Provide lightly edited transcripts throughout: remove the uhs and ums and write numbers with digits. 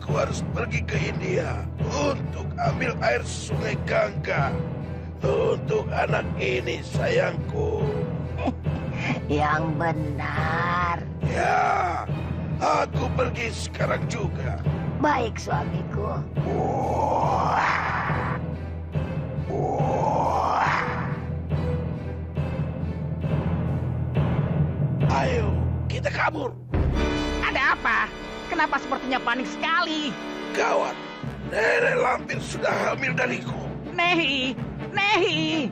Aku harus pergi ke India untuk ambil air sungai Gangga. Untuk anak ini, sayangku. Yang benar. Ya, aku pergi sekarang juga. Baik, suamiku. Ayo, kita kabur. Ada apa? Kenapa sepertinya panik sekali? Gawat, Nenek Lampir sudah hamil dariku. Nehi! Nehi!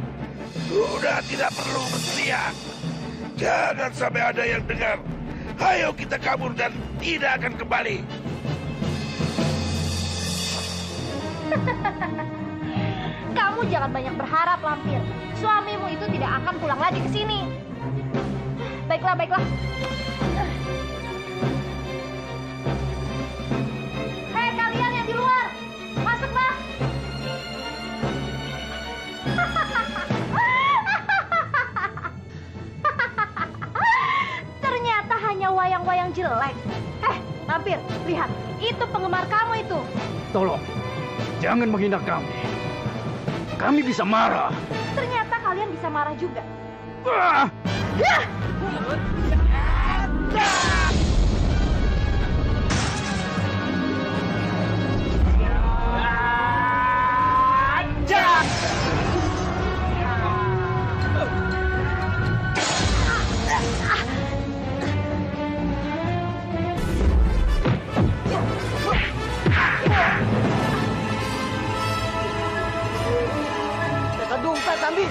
Sudah tidak perlu berteriak. Jangan sampai ada yang dengar. Ayo kita kabur dan tidak akan kembali. Kamu jangan banyak berharap, Lampir. Suamimu itu tidak akan pulang lagi ke sini. Baiklah, baiklah. Hei, kalian yang di luar, masuklah. Ternyata hanya wayang-wayang jelek. Lampir, lihat, itu penggemar kamu itu. Tolong, jangan menghina kami. Kami bisa marah. Ternyata kalian bisa marah juga. Ah! Dompet, ambil.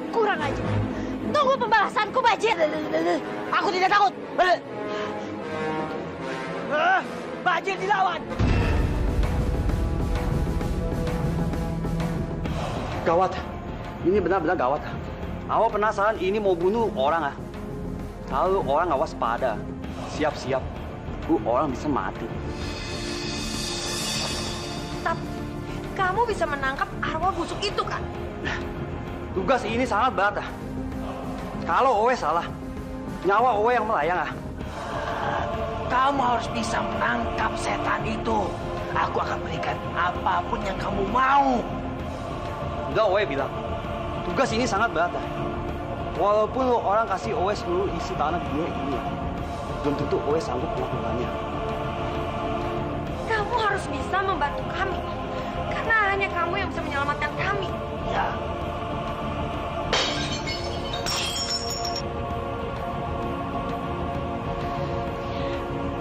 Kurang aja. Tunggu pembalasanku, Bajir. Aku tidak takut. Bajir dilawan. Gawat, ini benar-benar gawat. Awak penasaran ini mau bunuh orang ah? Kalau orang awas pada, siap-siap, orang bisa mati. Tapi kamu bisa menangkap arwah busuk itu kan? Tugas ini sangat berat ah. Kalau Owe salah, nyawa Owe yang melayang ah. Kamu harus bisa menangkap setan itu. Aku akan berikan apapun yang kamu mau. Udah Owe bilang, tugas ini sangat berat ah. Walaupun lo orang kasih Owe seluruh isi tanah dunia ini, belum tentu Owe sanggup melakukannya. Kamu harus bisa membantu kami. Karena hanya kamu yang bisa menyelamatkan kami. Ya.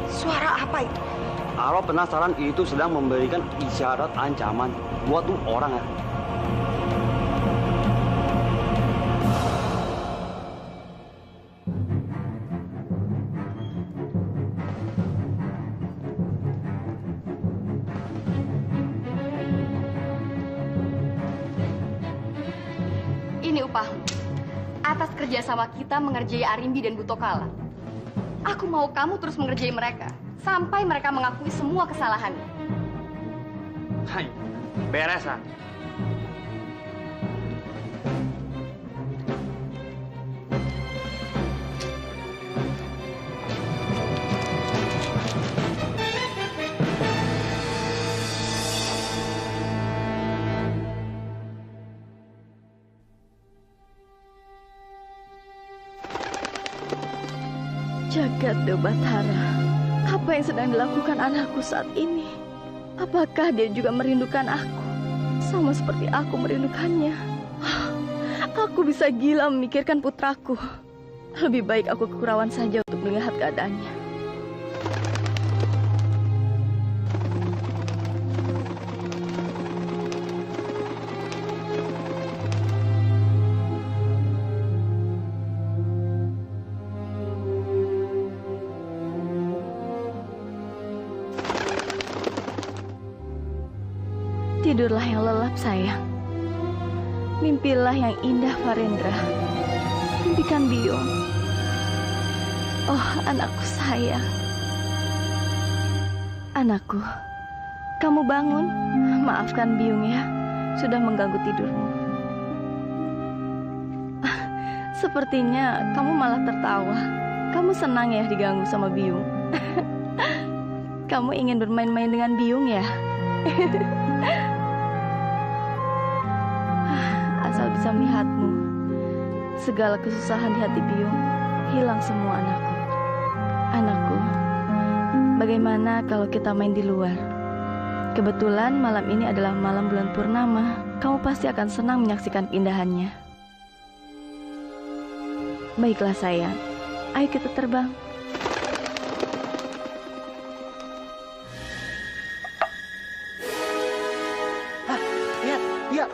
Suara apa itu? Kalau penasaran itu sedang memberikan isyarat ancaman buat tuh orang ya. Ini upahmu atas kerjasama kita mengerjai Arimbi dan Butokala. Aku mau kamu terus mengerjai mereka sampai mereka mengakui semua kesalahannya. Hai, beres ah. Jagat Dewa Batara, apa yang sedang dilakukan anakku saat ini? Apakah dia juga merindukan aku? Sama seperti aku merindukannya. Aku bisa gila memikirkan putraku. Lebih baik aku ke Kurawan saja untuk melihat keadaannya. Tidurlah yang lelap sayang. Mimpilah yang indah Farendra. Mimpikan Biung. Oh anakku sayang. Anakku, kamu bangun. Maafkan Biung ya, sudah mengganggu tidurmu. Sepertinya kamu malah tertawa. Kamu senang ya diganggu sama Biung. Kamu ingin bermain-main dengan Biung ya? Asal bisa melihatmu, segala kesusahan di hati Biung hilang semua anakku. Anakku, bagaimana kalau kita main di luar? Kebetulan malam ini adalah malam bulan purnama. Kamu pasti akan senang menyaksikan keindahannya. Baiklah sayang, ayo kita terbang. Lihat, lihat.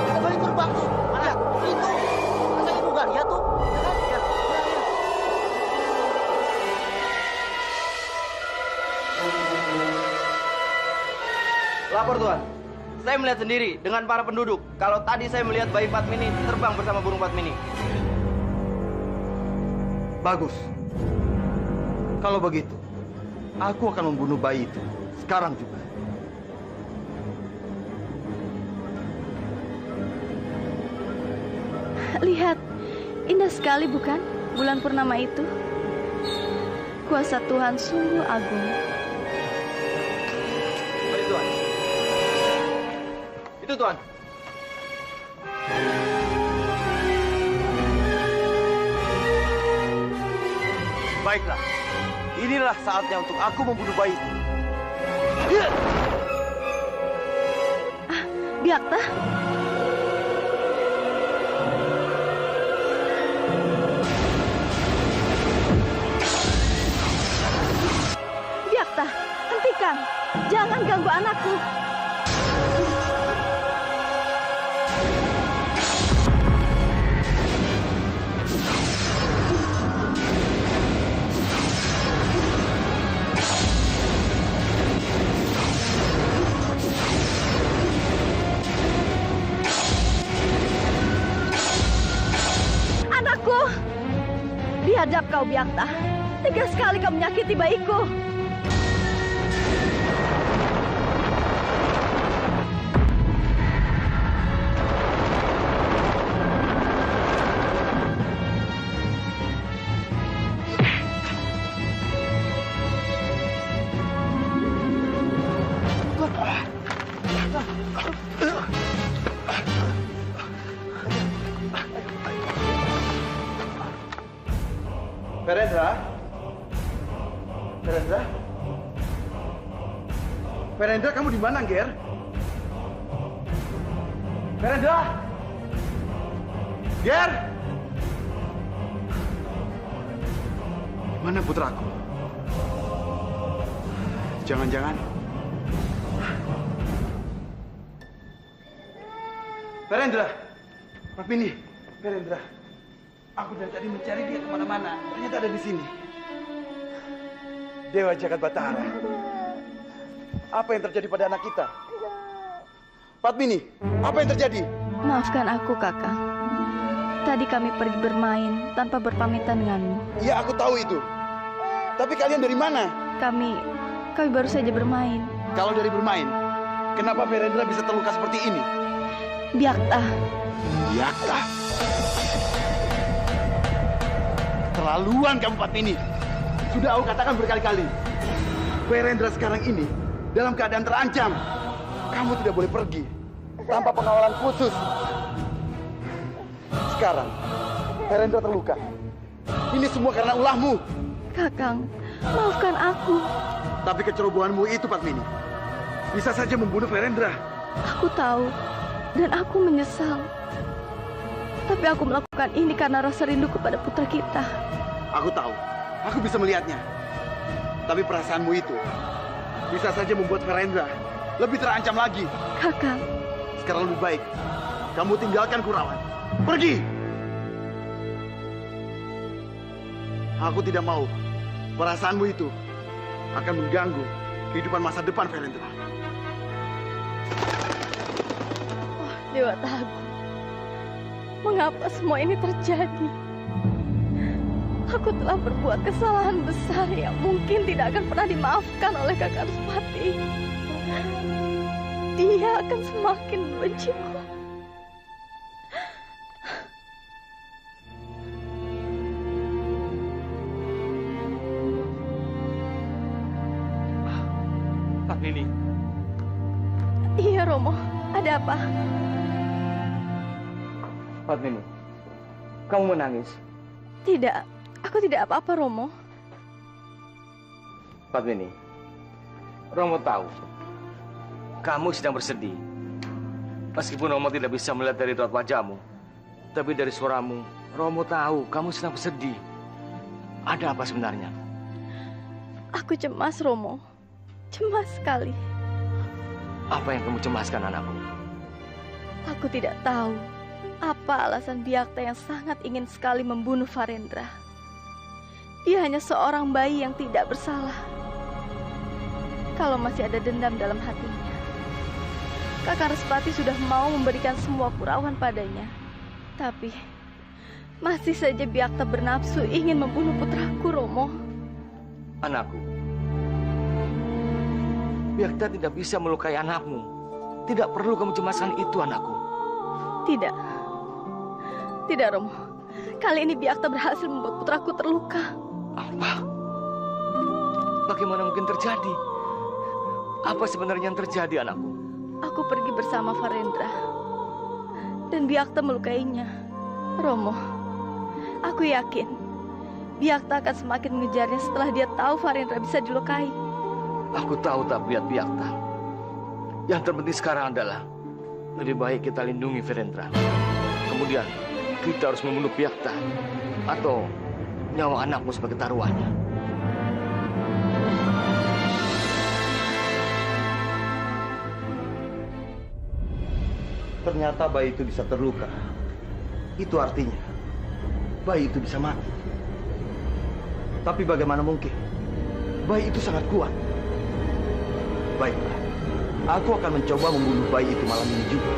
Ada balik terbang tuh. Mana? Itu. Masa ibu gak lihat tuh? Lihat. Lapor Tuan. Saya melihat sendiri dengan para penduduk kalau tadi saya melihat bayi Padmini terbang bersama burung Padmini. Bagus. Kalau begitu, aku akan membunuh bayi itu sekarang juga. Lihat, indah sekali bukan bulan purnama itu? Kuasa Tuhan sungguh agung. Mari Tuan. Itu Tuan. Baiklah, inilah saatnya untuk aku membunuh bayi itu. Biakta? Biakta, hentikan. Jangan ganggu anakku. Anakku, biadab kau Biakta. Tega sekali kau menyakiti bayiku. Farendra? Farendra? Farendra, kamu di mana, Ger? Farendra? Ger? Mana putraku? Jangan-jangan Farendra, Padmini, Farendra. Aku dari tadi mencari dia kemana-mana. Ternyata ada di sini. Dewa Jagat Batara. Apa yang terjadi pada anak kita? Padmini, apa yang terjadi? Maafkan aku, Kakang. Tadi kami pergi bermain tanpa berpamitan denganmu. Ya, aku tahu itu. Tapi kalian dari mana? Kami baru saja bermain. Kalau dari bermain, kenapa Farendra bisa terluka seperti ini? Biakta. Biakta? Terlaluan kamu, Padmini. Sudah aku katakan berkali-kali. Farendra sekarang ini dalam keadaan terancam. Kamu tidak boleh pergi tanpa pengawalan khusus. Sekarang, Farendra terluka. Ini semua karena ulahmu. Kakang, maafkan aku. Tapi kecerobohanmu itu, Padmini, bisa saja membunuh Farendra. Aku tahu, dan aku menyesal. Tapi aku melakukan ini karena rasa rindu kepada putra kita. Aku tahu, aku bisa melihatnya. Tapi perasaanmu itu bisa saja membuat Farendra lebih terancam lagi. Kakang, sekarang lebih baik kamu tinggalkan Kurawan. Pergi! Aku tidak mau perasaanmu itu akan mengganggu kehidupan masa depan Verendra. Oh, Dewa Agung. Mengapa semua ini terjadi? Aku telah berbuat kesalahan besar yang mungkin tidak akan pernah dimaafkan oleh Kakak Ruspati. Dia akan semakin membenciku. Padmini. Iya, Romo. Ada apa? Padmini, kamu menangis? Tidak. Aku tidak apa-apa, Romo. Padmini, Romo tahu kamu sedang bersedih. Meskipun Romo tidak bisa melihat dari raut wajahmu, tapi dari suaramu, Romo tahu kamu sedang bersedih. Ada apa sebenarnya? Aku cemas, Romo. Cemas sekali. Apa yang kamu cemaskan, anakku? Aku tidak tahu apa alasan Biakta yang sangat ingin sekali membunuh Farendra. Dia hanya seorang bayi yang tidak bersalah. Kalau masih ada dendam dalam hatinya, Kakak Respati sudah mau memberikan semua Kurawan padanya. Tapi masih saja Biakta bernafsu ingin membunuh putraku, Romo. Anakku, Biakta tidak bisa melukai anakmu. Tidak perlu kamu cemaskan itu, anakku. Tidak. Tidak, Romo. Kali ini Biakta berhasil membuat putraku terluka. Apa? Bagaimana mungkin terjadi? Apa sebenarnya yang terjadi, anakku? Aku pergi bersama Farendra. Dan Biakta melukainya. Romo, aku yakin Biakta akan semakin mengejarnya setelah dia tahu Farendra bisa dilukai. Aku tahu tabiat Biakta. Yang terpenting sekarang adalah lebih baik kita lindungi Verendra. Kemudian kita harus membunuh Biakta atau nyawa anakmu sebagai taruhannya. Ternyata bayi itu bisa terluka. Itu artinya bayi itu bisa mati. Tapi bagaimana mungkin? Bayi itu sangat kuat. Baiklah, aku akan mencoba membunuh bayi itu malam ini juga.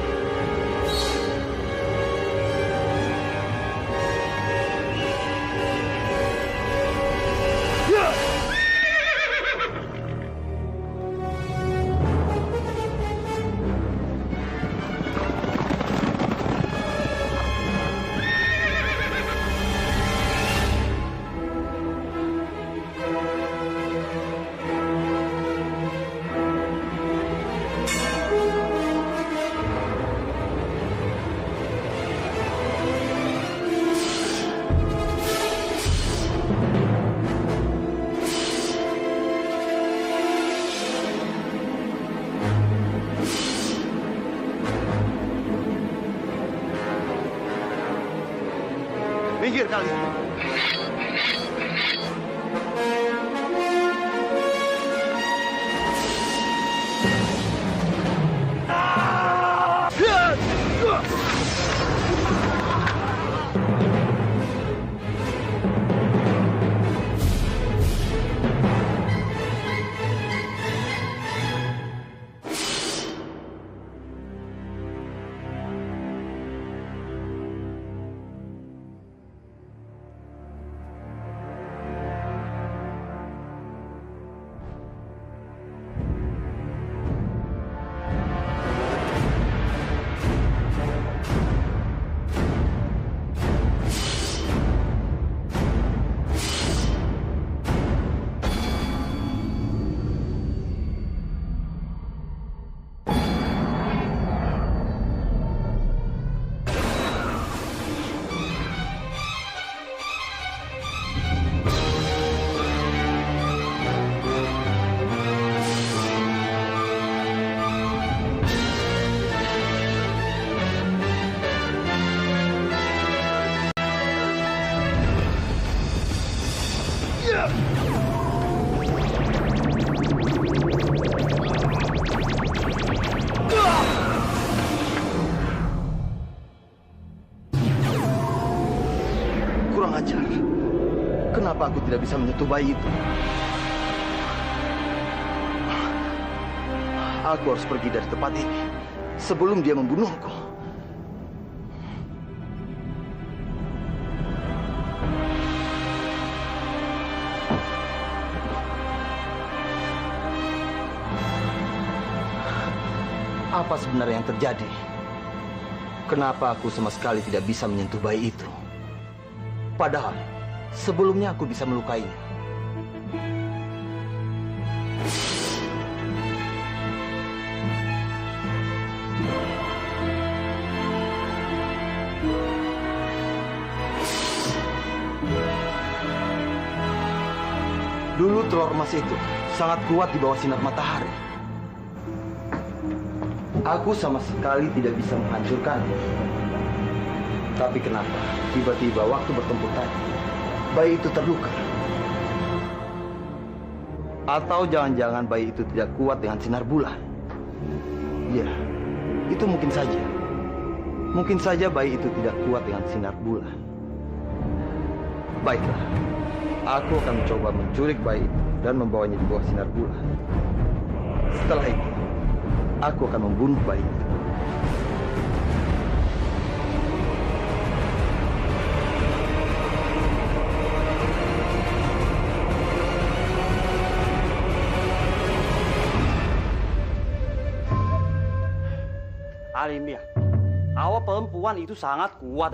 Minggir kalian. Kurang ajar. Kenapa aku tidak bisa menyentuh bayi itu? Aku harus pergi dari tempat ini sebelum dia membunuhku. Apa sebenarnya yang terjadi? Kenapa aku sama sekali tidak bisa menyentuh bayi itu? Padahal sebelumnya aku bisa melukainya. Dulu telur emas itu sangat kuat di bawah sinar matahari. Aku sama sekali tidak bisa menghancurkannya. Tapi kenapa tiba-tiba waktu bertempur tadi, bayi itu terluka? Atau jangan-jangan bayi itu tidak kuat dengan sinar bulan? Ya, itu mungkin saja. Mungkin saja bayi itu tidak kuat dengan sinar bulan. Baiklah. Aku akan mencoba menculik bayi itu dan membawanya di bawah sinar bulan. Setelah itu, aku akan membunuh bayi itu. Alimia, awak perempuan itu sangat kuat.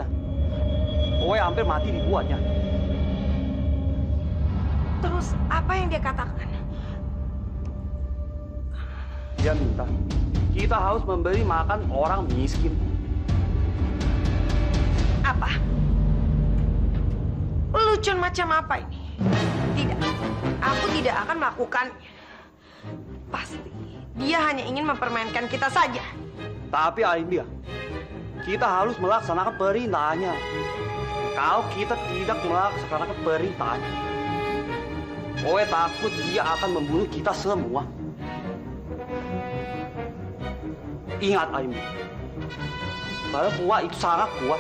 Owe hampir mati dibuatnya. Terus apa yang dia katakan? Dia minta kita harus memberi makan orang miskin. Apa? Lelucon macam apa ini? Tidak, aku tidak akan melakukannya. Pasti dia hanya ingin mempermainkan kita saja. Tapi Alimia, kita harus melaksanakan perintahnya. Kalau kita tidak melaksanakan perintahnya, Owe takut dia akan membunuh kita semua. Ingat, Aimi, perempuan itu sangat kuat.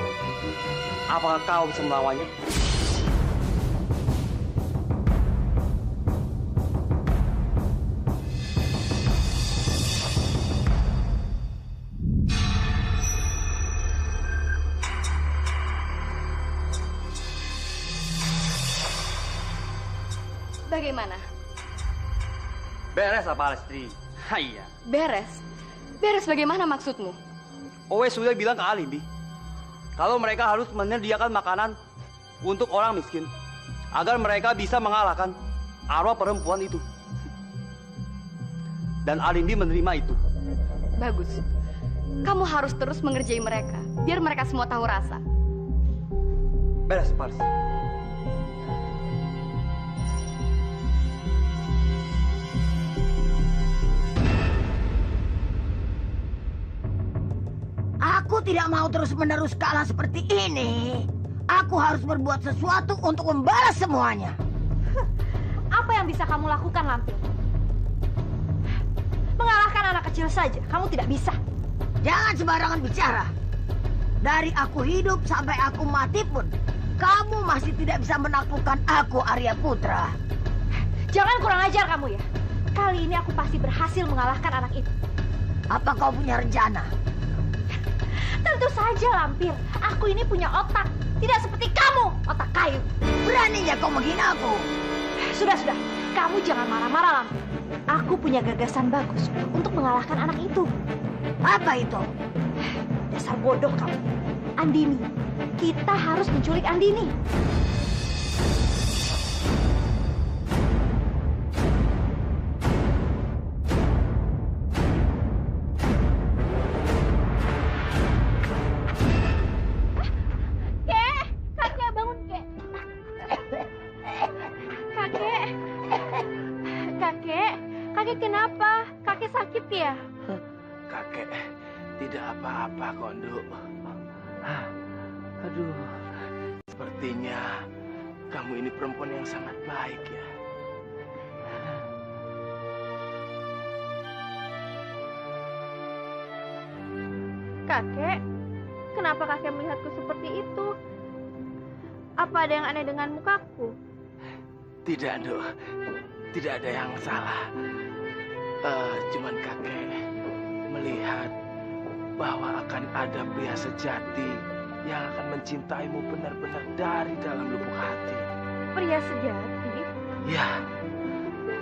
Apakah kau bisa melawannya? Bagaimana? Beres apa, Lestri? Iya. Beres? Beres bagaimana maksudmu? Owe sudah bilang ke Alimbi kalau mereka harus menyediakan makanan untuk orang miskin agar mereka bisa mengalahkan arwah perempuan itu. Dan Alimbi menerima itu. Bagus. Kamu harus terus mengerjai mereka biar mereka semua tahu rasa. Beres, Pars. Aku tidak mau terus-menerus kalah seperti ini. Aku harus berbuat sesuatu untuk membalas semuanya. Apa yang bisa kamu lakukan, Lampir? Mengalahkan anak kecil saja, kamu tidak bisa. Jangan sembarangan bicara. Dari aku hidup sampai aku mati pun, kamu masih tidak bisa menaklukkan aku, Arya Putra. Jangan kurang ajar kamu ya. Kali ini aku pasti berhasil mengalahkan anak itu. Apa kau punya rencana? Tentu saja, Lampir. Aku ini punya otak. Tidak seperti kamu, otak kayu. Beraninya kau menghina aku. Sudah. Kamu jangan marah-marah, Lampir. Aku punya gagasan bagus untuk mengalahkan anak itu. Apa itu? Dasar bodoh kamu. Andini. Kita harus menculik Andini. Kakek kenapa? Kakek sakit ya? Kakek tidak apa-apa, Kondo. Aduh, sepertinya kamu ini perempuan yang sangat baik ya. Kakek, kenapa kakek melihatku seperti itu? Apa ada yang aneh dengan mukaku? Tidak, Dok. Tidak ada yang salah. Cuman kakek melihat bahwa akan ada pria sejati yang akan mencintaimu benar-benar dari dalam lubuk hati. Pria sejati? Ya,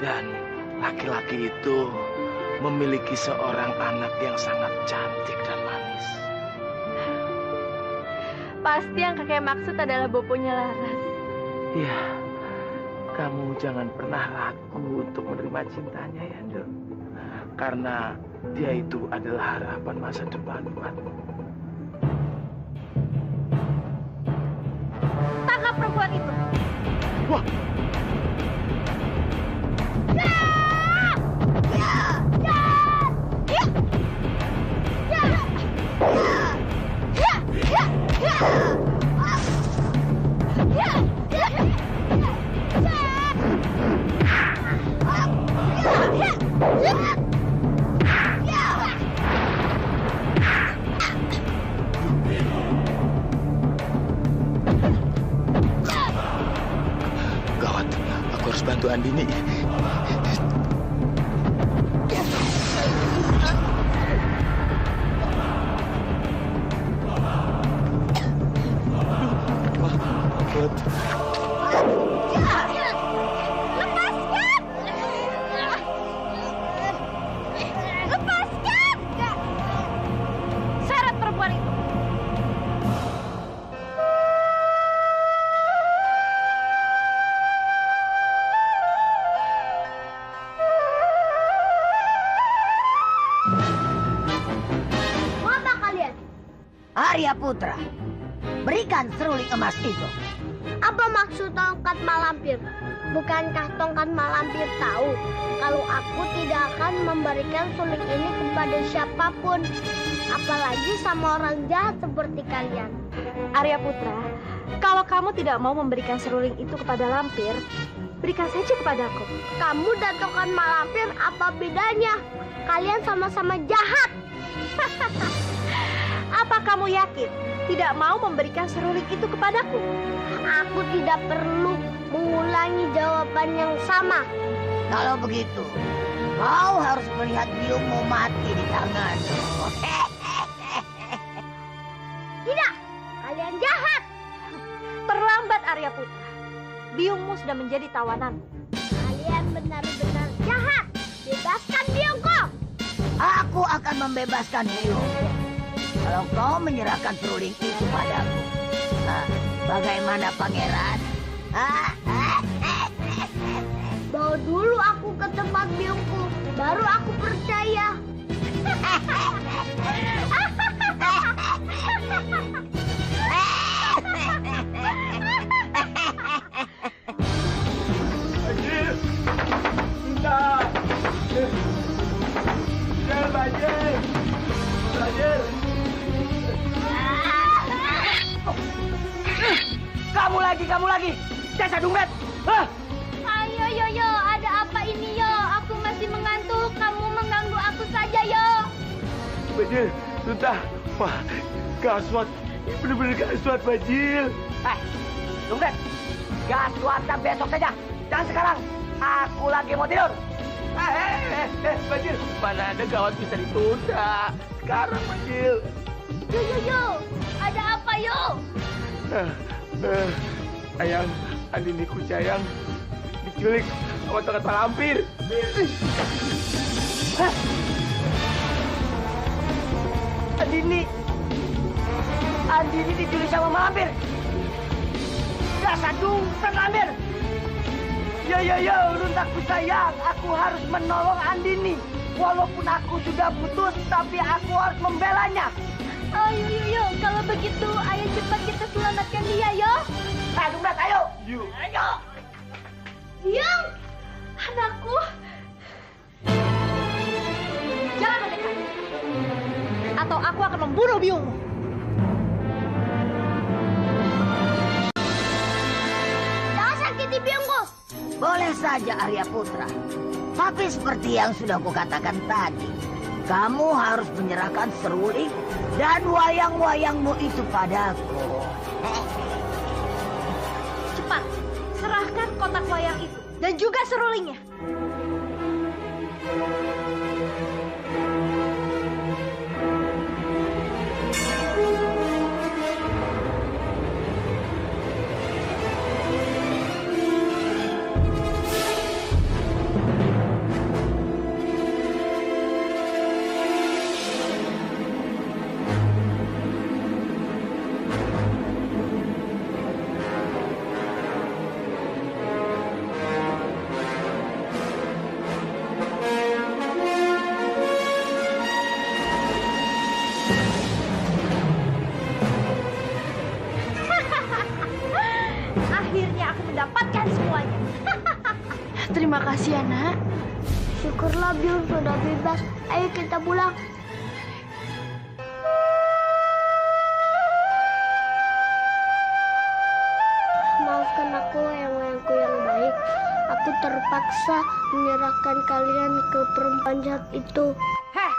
dan laki-laki itu memiliki seorang anak yang sangat cantik dan manis. Pasti yang kakek maksud adalah boponya Laras. Ya, kamu jangan pernah ragu untuk menerima cintanya ya, Nduk. Karena dia itu adalah harapan masa depan buatmu. Tangkap perempuan itu. Wah! Gawat, aku harus bantu Andini. Seret perempuan itu. Apa kalian? Arya Putra, berikan seruling emas itu. Apa maksud tongkat malampir? Bukankah tongkat malampir tahu kalau aku tidak akan memberikan suling ini kepada siapapun, apalagi sama orang jahat seperti kalian? Arya Putra, kalau kamu tidak mau memberikan seruling itu kepada lampir, berikan saja kepadaku. Kamu dan tongkat malampir apa bedanya? Kalian sama-sama jahat. Apa kamu yakin tidak mau memberikan seruling itu kepadaku? Aku tidak perlu mengulangi jawaban yang sama. Kalau begitu, kau harus melihat biungmu mati di tanganku. Tidak, kalian jahat. Terlambat, Arya Putra. Biungmu sudah menjadi tawanan. Kalian benar-benar jahat. Bebaskan biungku. Aku akan membebaskan biungmu kalau kau menyerahkan seruling itu padaku. Nah, bagaimana pangeran? Bawa dulu aku ke tempat biungku, baru aku percaya. Bajil! Cinta! Bajil! Bajil! Kamu lagi! Dasar dompet! Ayo, yo, ada apa ini, yo? Aku masih mengantuk, kamu mengganggu aku saja, yo. Bajil, sudah. Wah, gaswat. Ini benar-benar gaswat, Bajil. Dompet, gaswatnya besok saja. Jangan sekarang. Aku lagi mau tidur. Bajil, mana ada gawat bisa ditunda. Sekarang, Bajil. Yo, ada apa, yo? Ayang, Andiniku sayang, diculik sama tongkat malampir. Andini diculik sama malampir. Dasar dompet malampir. Yo, runtakku sayang, aku harus menolong Andini. Walaupun aku sudah putus, tapi aku harus membelanya. Ayo, yo, kalau begitu, ayo cepat kita selamatkan dia, yo. Dompet, ayo. Ayo. Biung, anakku. Jangan mendekat. Atau aku akan membunuh biungmu. Jangan sakiti biungku. Boleh saja Arya Putra. Tapi seperti yang sudah kukatakan tadi, kamu harus menyerahkan seruling dan wayang-wayangmu itu padaku. Cepat, serahkan kotak wayang itu dan juga serulingnya. Akhirnya aku mendapatkan semuanya. Terima kasih ya, Nak. Syukurlah Byung sudah bebas. Ayo kita pulang. Maafkan aku wayang-wayangku yang baik. Aku terpaksa menyerahkan kalian ke perempuan jahat itu. Heh,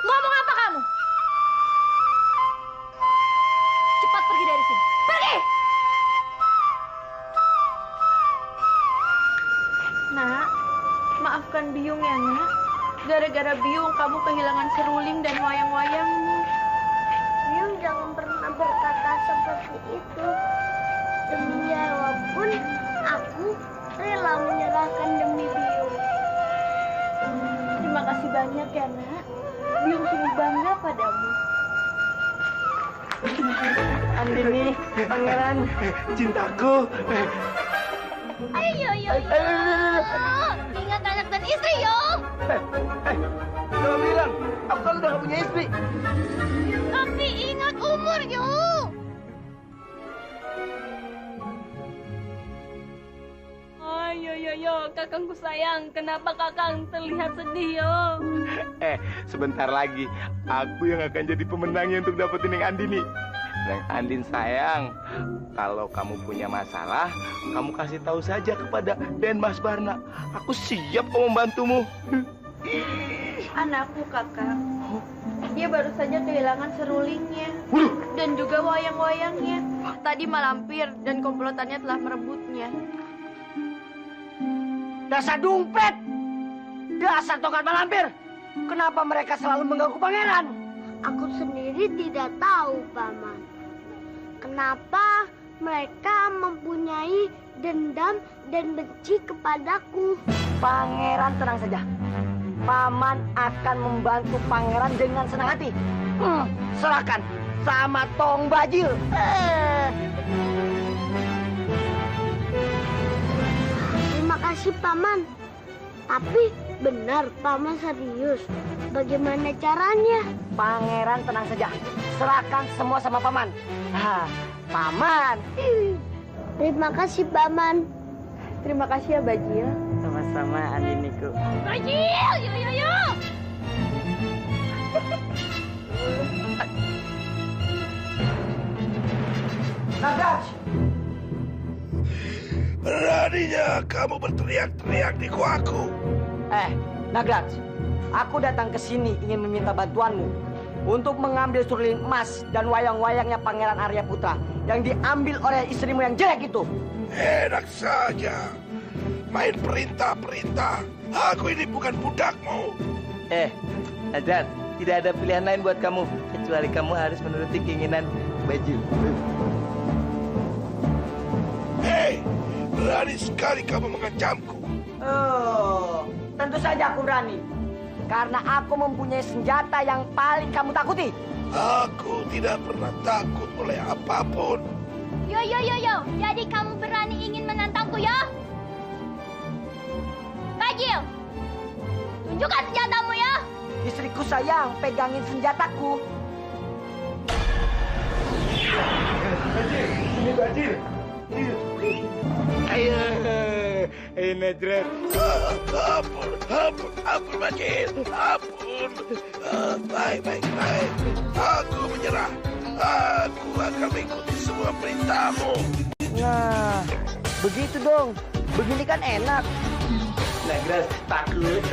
ngomong apa kamu? Cepat pergi dari sini. Pergi! Nak, maafkan Byung ya, Nak. Gara-gara Byung kamu kehilangan seruling dan wayang-wayangmu. Byung jangan pernah berkata seperti itu. Demi nyawa pun aku rela menyerahkan demi Byung. Terima kasih banyak ya, Nak. Byung sungguh bangga padamu. Andini, pangeran. Cintaku. Ayo, ingat anak dan istri, yo. Jangan bilang, aku kan udah gak punya istri. Tapi ingat umur, yo. Yo, kakangku sayang, kenapa kakang terlihat sedih, yo? Sebentar lagi aku yang akan jadi pemenangnya untuk dapetin Neng Andini. Neng Andin sayang, kalau kamu punya masalah, kamu kasih tahu saja kepada Den Mas Barna. Aku siap kok membantumu. Anakku, kakak. Dia baru saja kehilangan serulingnya dan juga wayang-wayangnya. Tadi malampir dan komplotannya telah merebutnya. Dasar dompet! Dasar tongkat malampir! Kenapa mereka selalu mengganggu pangeran? Aku sendiri tidak tahu, Paman. Kenapa mereka mempunyai dendam dan benci kepadaku? Pangeran tenang saja. Paman akan membantu pangeran dengan senang hati. Serahkan sama Tong Bajil. Terima kasih, Paman. Tapi benar Paman serius. Bagaimana caranya? Pangeran tenang saja. Serahkan semua sama Paman. Paman. Terima kasih, Paman. Terima kasih ya, Bajil. Sama-sama, Andiniku. Bajil, yo. Nagraj! Beraninya kamu berteriak-teriak di guaku. Nagraj, aku datang ke sini ingin meminta bantuanmu untuk mengambil suruling emas dan wayang-wayangnya Pangeran Arya Putra yang diambil oleh istrimu yang jelek itu. Enak saja. Main perintah-perintah. Aku ini bukan budakmu. Nagraj, tidak ada pilihan lain buat kamu kecuali kamu harus menuruti keinginan Bajil. Hei, berani sekali kamu mengancamku. Tentu saja aku berani. Karena aku mempunyai senjata yang paling kamu takuti. Aku tidak pernah takut oleh apapun. Yo. Jadi kamu berani ingin menantangku, ya? Bajil, tunjukkan senjatamu, ya. Istriku sayang, pegangin senjataku. Ini Bajil. Ayo, Nagraj. Ampun, Bajil. Ampun. Baik. Aku menyerah. Aku akan mengikuti semua perintahmu. Nah, begitu dong. Begini kan enak. Nagraj, takut.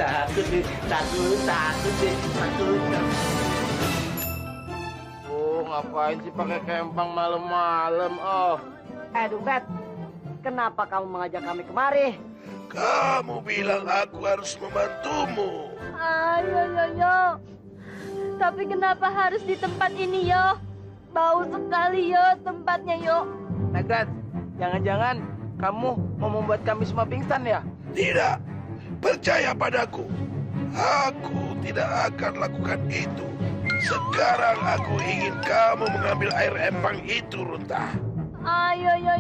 Oh, ngapain sih pakai kempang malam-malam? Dompet, kenapa kamu mengajak kami kemari? Kamu bilang aku harus membantumu. Yo. Tapi kenapa harus di tempat ini, yo? Bau sekali, yo, tempatnya, yo. Nagraj, jangan-jangan kamu mau membuat kami semua pingsan ya? Tidak, percaya padaku. Aku tidak akan lakukan itu. Sekarang aku ingin kamu mengambil air empang itu, Runta.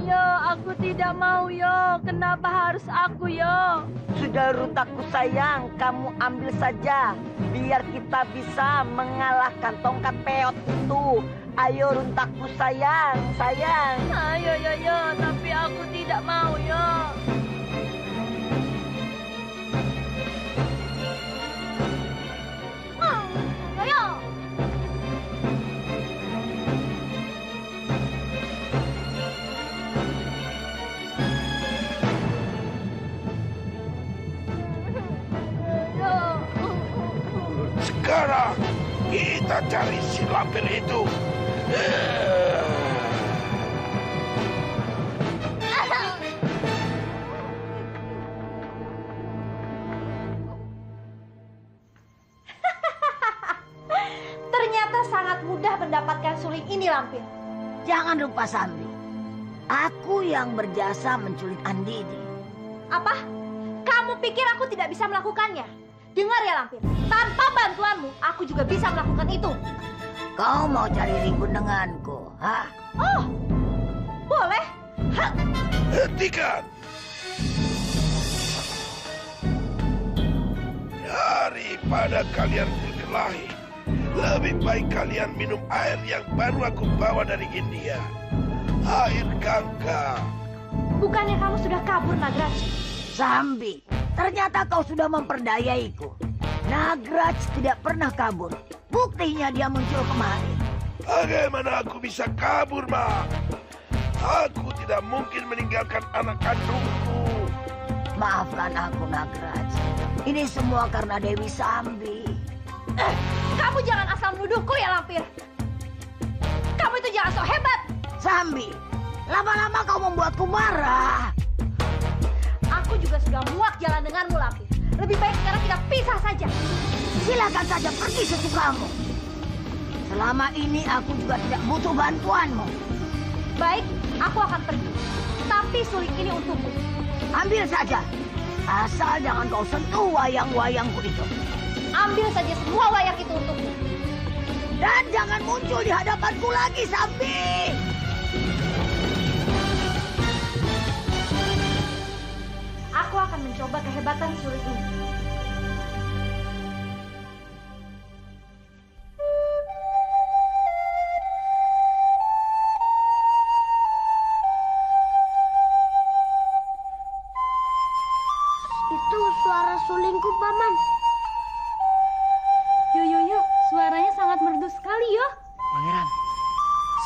Yo, aku tidak mau, yo. Kenapa harus aku, yo? Sudah Runtaku sayang, kamu ambil saja. Biar kita bisa mengalahkan tongkat peot itu. Ayo Runtaku sayang. Yo, tapi tidak mau, Yo. Yoyo. Sekarang kita cari si lampir itu. Ternyata sangat mudah mendapatkan suling ini, Lampir. Jangan lupa Sambi, aku yang berjasa menculik Andini. Apa? Kamu pikir aku tidak bisa melakukannya? Dengar ya, Lampir. Tanpa bantuanmu, aku juga bisa melakukan itu. Kau mau cari ribut denganku, ha? Oh, boleh. Hah? Hentikan! Daripada kalian berkelahi, lebih baik kalian minum air yang baru aku bawa dari India. Air Gangga. Bukannya kamu sudah kabur, Nagraj? Sambi, ternyata kau sudah memperdayaiku. Nagraj tidak pernah kabur. Buktinya dia muncul kemari. Bagaimana aku bisa kabur, Ma? Aku tidak mungkin meninggalkan anak kandungku. Maafkan aku, Nagraj. Ini semua karena Dewi Sambi. Kamu jangan asal menuduhku ya, Lampir. Kamu itu jangan sok hebat. Sambi, lama-lama kau membuatku marah. Aku juga sudah muak jalan denganmu, Lampir. Lebih baik sekarang kita pisah saja. Silakan saja pergi sesukamu. Selama ini aku juga tidak butuh bantuanmu. Baik, aku akan pergi. Tapi suling ini untukmu. Ambil saja. Asal jangan kau sentuh wayang-wayangku itu. Ambil saja semua wayang itu untukmu. Dan jangan muncul di hadapanku lagi, Sambi. Aku akan mencoba kehebatan suling ini. Itu suara sulingku, Paman. Yo, suaranya sangat merdu sekali, Yo. Pangeran,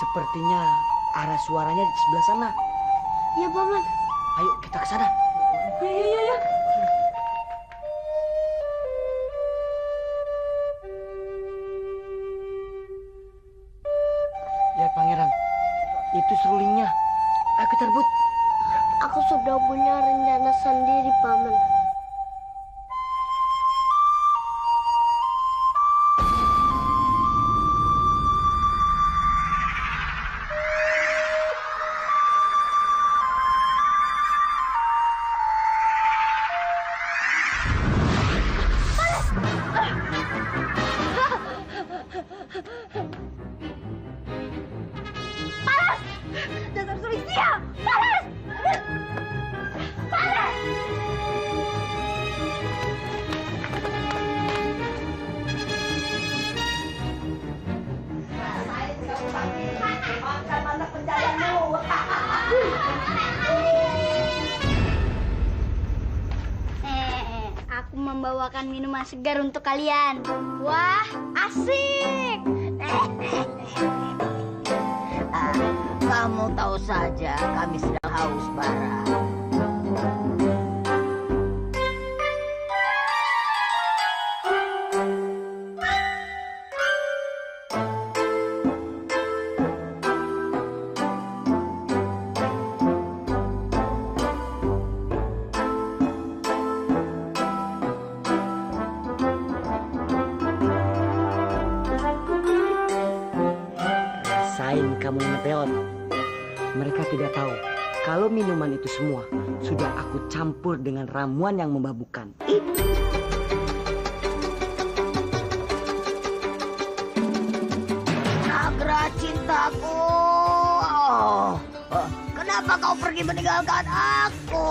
sepertinya arah suaranya di sebelah sana. Ya, Paman. Ayo kita ke sana. Yo. Lihat Pangeran, itu serulingnya. Ayo kita rebut. Aku sudah punya rencana sendiri, Paman. Palas! Dasar suling sial! Palas! Palas! Makan penjalanmu. Aku membawakan minuman segar untuk kalian. Wah, asik! Kamu tahu saja kami sedang haus bara. Rasain kamu ngepeot. Mereka tidak tahu kalau minuman itu semua sudah aku campur dengan ramuan yang memabukkan. Nagra cintaku. Kenapa kau pergi meninggalkan aku?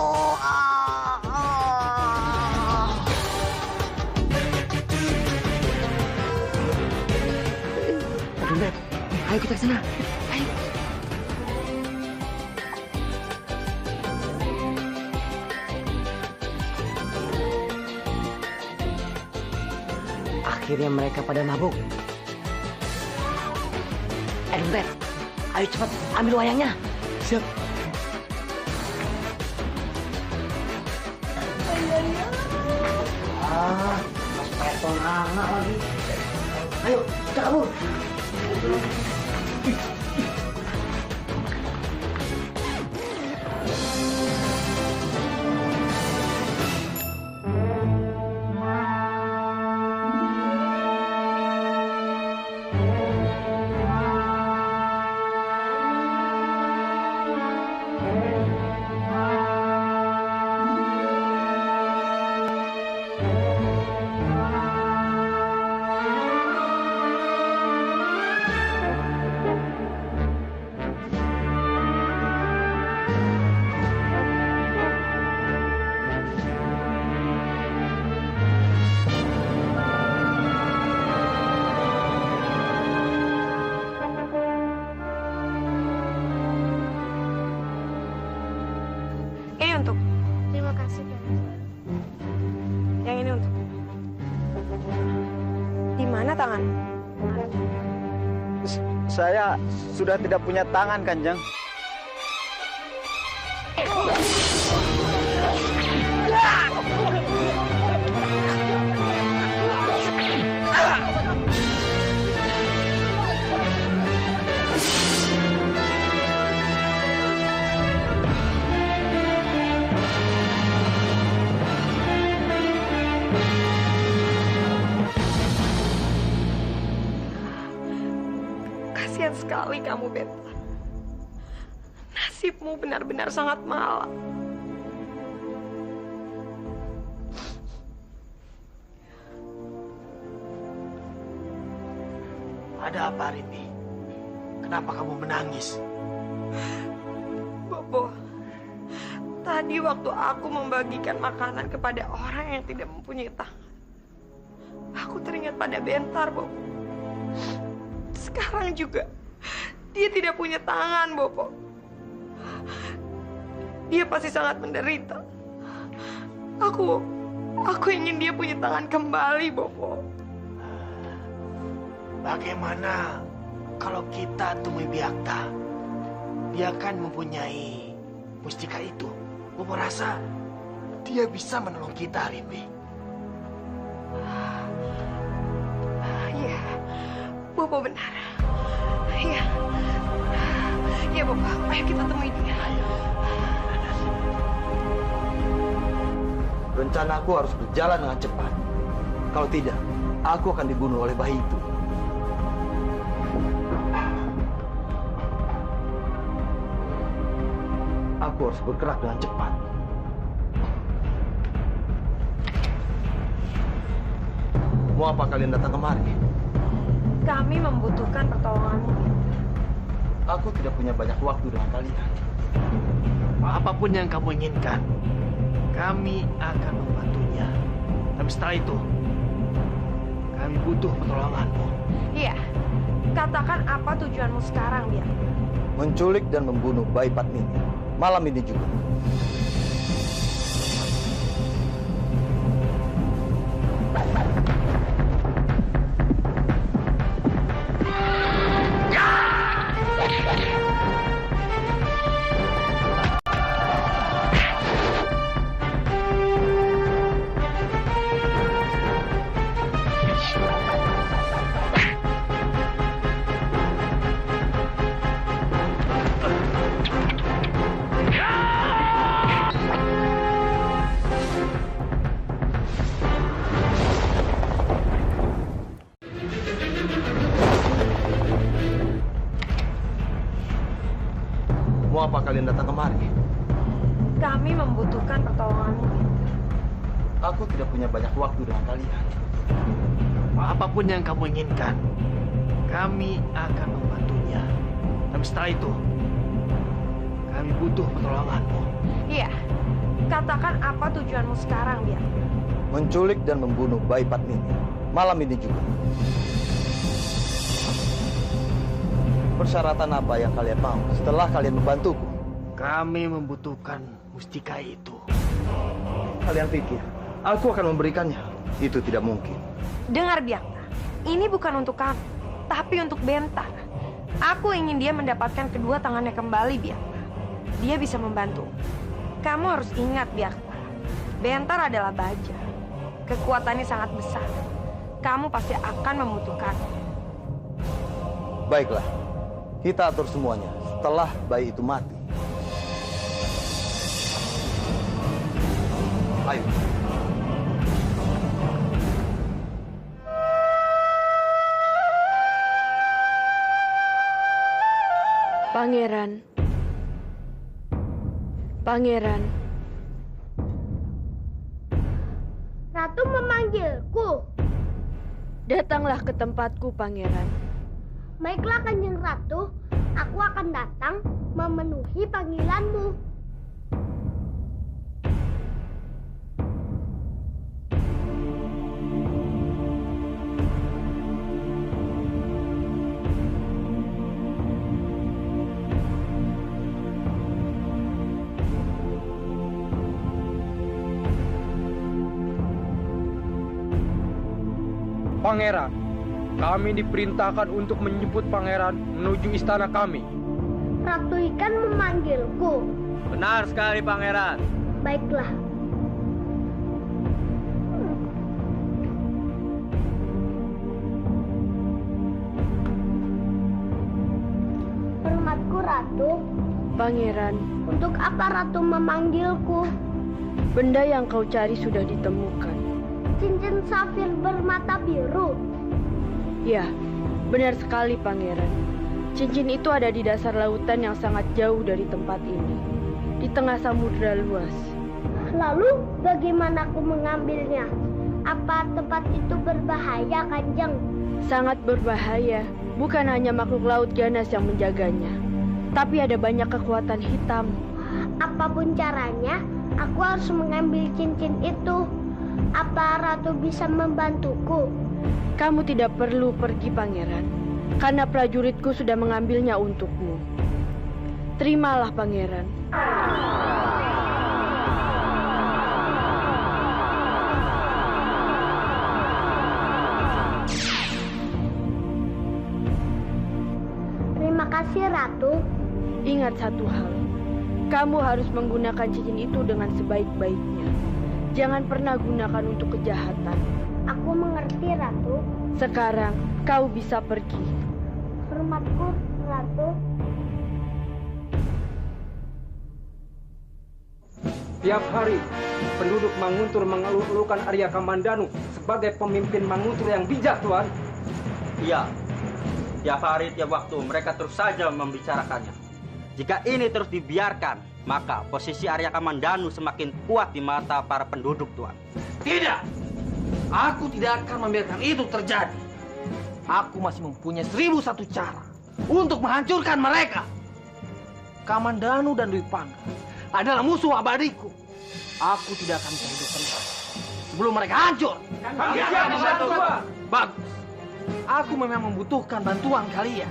Dompet, ayo kita ke sana. Ayo. Akhirnya mereka pada mabuk. Dompet, ayo cepat ambil wayangnya. Siap. Mas Peton anak lagi. Ayo, kita kabur. Terima kasih, Bella. Yang ini untuk. Di mana tangan? Saya sudah tidak punya tangan, Kanjeng. Kasihan sekali kamu, Bella. Nasibmu benar-benar sangat malang. Ada apa, Rimbi? Kenapa kamu menangis? Bobo, tadi waktu aku membagikan makanan kepada orang yang tidak mempunyai tangan, aku teringat pada Bentar, Bobo. Sekarang juga, dia tidak punya tangan, Bobo. Dia pasti sangat menderita. Aku ingin dia punya tangan kembali, Bobo. Bagaimana kalau kita temui Biakta? Dia kan mempunyai mustika itu. Bobo rasa dia bisa menolong kita, Rimbi. Iya, Bobo benar. Iya, iya Bobo. Ayo kita temui dia. Rencanaku harus berjalan dengan cepat. Kalau tidak, aku akan dibunuh oleh bayi itu. Aku harus bergerak dengan cepat. Mau apa kalian datang kemari? Kami membutuhkan pertolonganmu. Aku tidak punya banyak waktu dengan kalian. Apapun yang kamu inginkan, kami akan membantunya. Tapi setelah itu, kami butuh pertolonganmu. Iya, katakan apa tujuanmu sekarang, Biak? Menculik dan membunuh bayi Padmini. Malam ini juga. Mau apa kalian datang kemari? Kami membutuhkan pertolonganmu. Aku tidak punya banyak waktu dengan kalian. Apapun yang kamu inginkan, kami akan membantunya. Tapi setelah itu, kami butuh pertolonganmu. Iya, katakan apa tujuanmu sekarang, Biak? Menculik dan membunuh bayi Padmini. Malam ini juga. Persyaratan apa yang kalian mau setelah kalian membantuku? Kami membutuhkan mustika itu. Kalian pikir aku akan memberikannya? Itu tidak mungkin. Dengar, Biak. Ini bukan untuk kamu, tapi untuk Bentar. Aku ingin dia mendapatkan kedua tangannya kembali, Biakta. Dia bisa membantu. Kamu harus ingat, Biakta. Bentar adalah baja. Kekuatannya sangat besar. Kamu pasti akan membutuhkannya. Baiklah, kita atur semuanya setelah bayi itu mati. Ayo. Pangeran. Pangeran. Ratu memanggilku. Datanglah ke tempatku, Pangeran. Baiklah, Kanjeng Ratu. Aku akan datang memenuhi panggilanmu. Pangeran, kami diperintahkan untuk menjemput pangeran menuju istana kami. Ratu Ikan memanggilku. Benar sekali, Pangeran. Baiklah. Hormatku, Ratu. Pangeran. Untuk apa Ratu memanggilku? Benda yang kau cari sudah ditemukan. Cincin safir bermata biru. Ya, benar sekali, Pangeran. Cincin itu ada di dasar lautan yang sangat jauh dari tempat ini, di tengah samudera luas. Lalu, bagaimana aku mengambilnya? Apa tempat itu berbahaya, Kanjeng? Sangat berbahaya. Bukan hanya makhluk laut ganas yang menjaganya, tapi ada banyak kekuatan hitam. Apapun caranya, aku harus mengambil cincin itu. Apa Ratu bisa membantuku? Kamu tidak perlu pergi, Pangeran, karena prajuritku sudah mengambilnya untukmu. Terimalah, Pangeran. Terima kasih, Ratu. Ingat satu hal, kamu harus menggunakan cincin itu dengan sebaik-baiknya. Jangan pernah gunakan untuk kejahatan. Aku mengerti, Ratu. Sekarang kau bisa pergi. Hormatku, Ratu. Tiap hari, penduduk Manguntur mengeluh-elukan Arya Kamandanu sebagai pemimpin Manguntur yang bijak, Tuan. Iya, tiap hari, tiap waktu mereka terus saja membicarakannya. Jika ini terus dibiarkan, maka posisi Arya Kamandanu semakin kuat di mata para penduduk, Tuan. Tidak! Aku tidak akan membiarkan itu terjadi. Aku masih mempunyai 1001 cara untuk menghancurkan mereka. Kamandanu dan Dwi Pangga adalah musuh abadiku. Aku tidak akan bisa hidup tenang sebelum mereka hancur. Bagus. Aku memang membutuhkan bantuan kalian.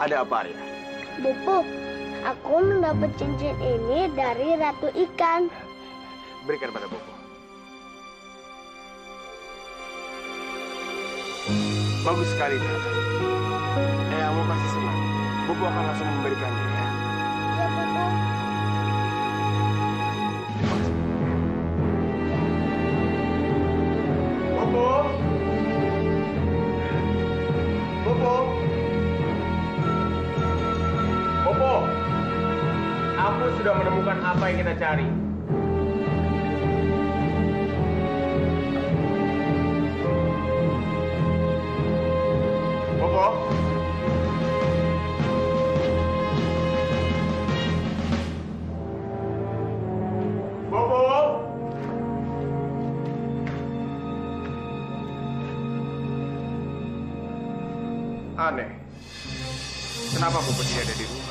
Ada apa, Arya? Bopo, aku mendapat cincin ini dari Ratu Ikan. Berikan pada Bopo. Bagus sekali, Tata. Kamu pasti senang. Bopo akan langsung memberikannya, ya. Ya, Bopo. Bopo! Bopo! Bopo! Aku sudah menemukan apa yang kita cari. Bopo! Bopo! Aneh. Kenapa Bopo tidak ada di rumah?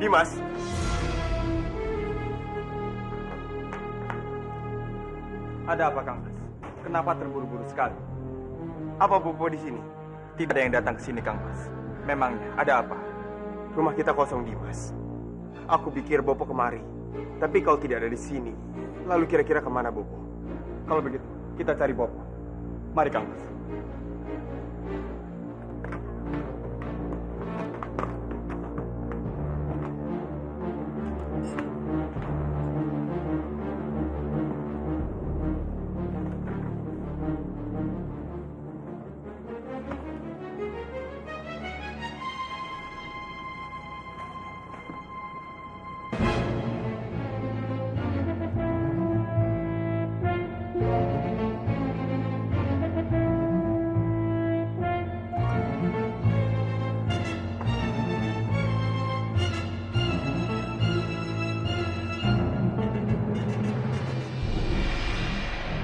Dimas. Ada apa, Kang Mas? Kenapa terburu-buru sekali? Apa Bopo di sini? Tidak ada yang datang ke sini, Kang Mas. Memangnya ada apa? Rumah kita kosong, Dimas. Aku pikir Bopo kemari. Tapi kau tidak ada di sini. Lalu kira-kira kemana Bopo? Kalau begitu, kita cari Bopo. Mari, Kang Mas.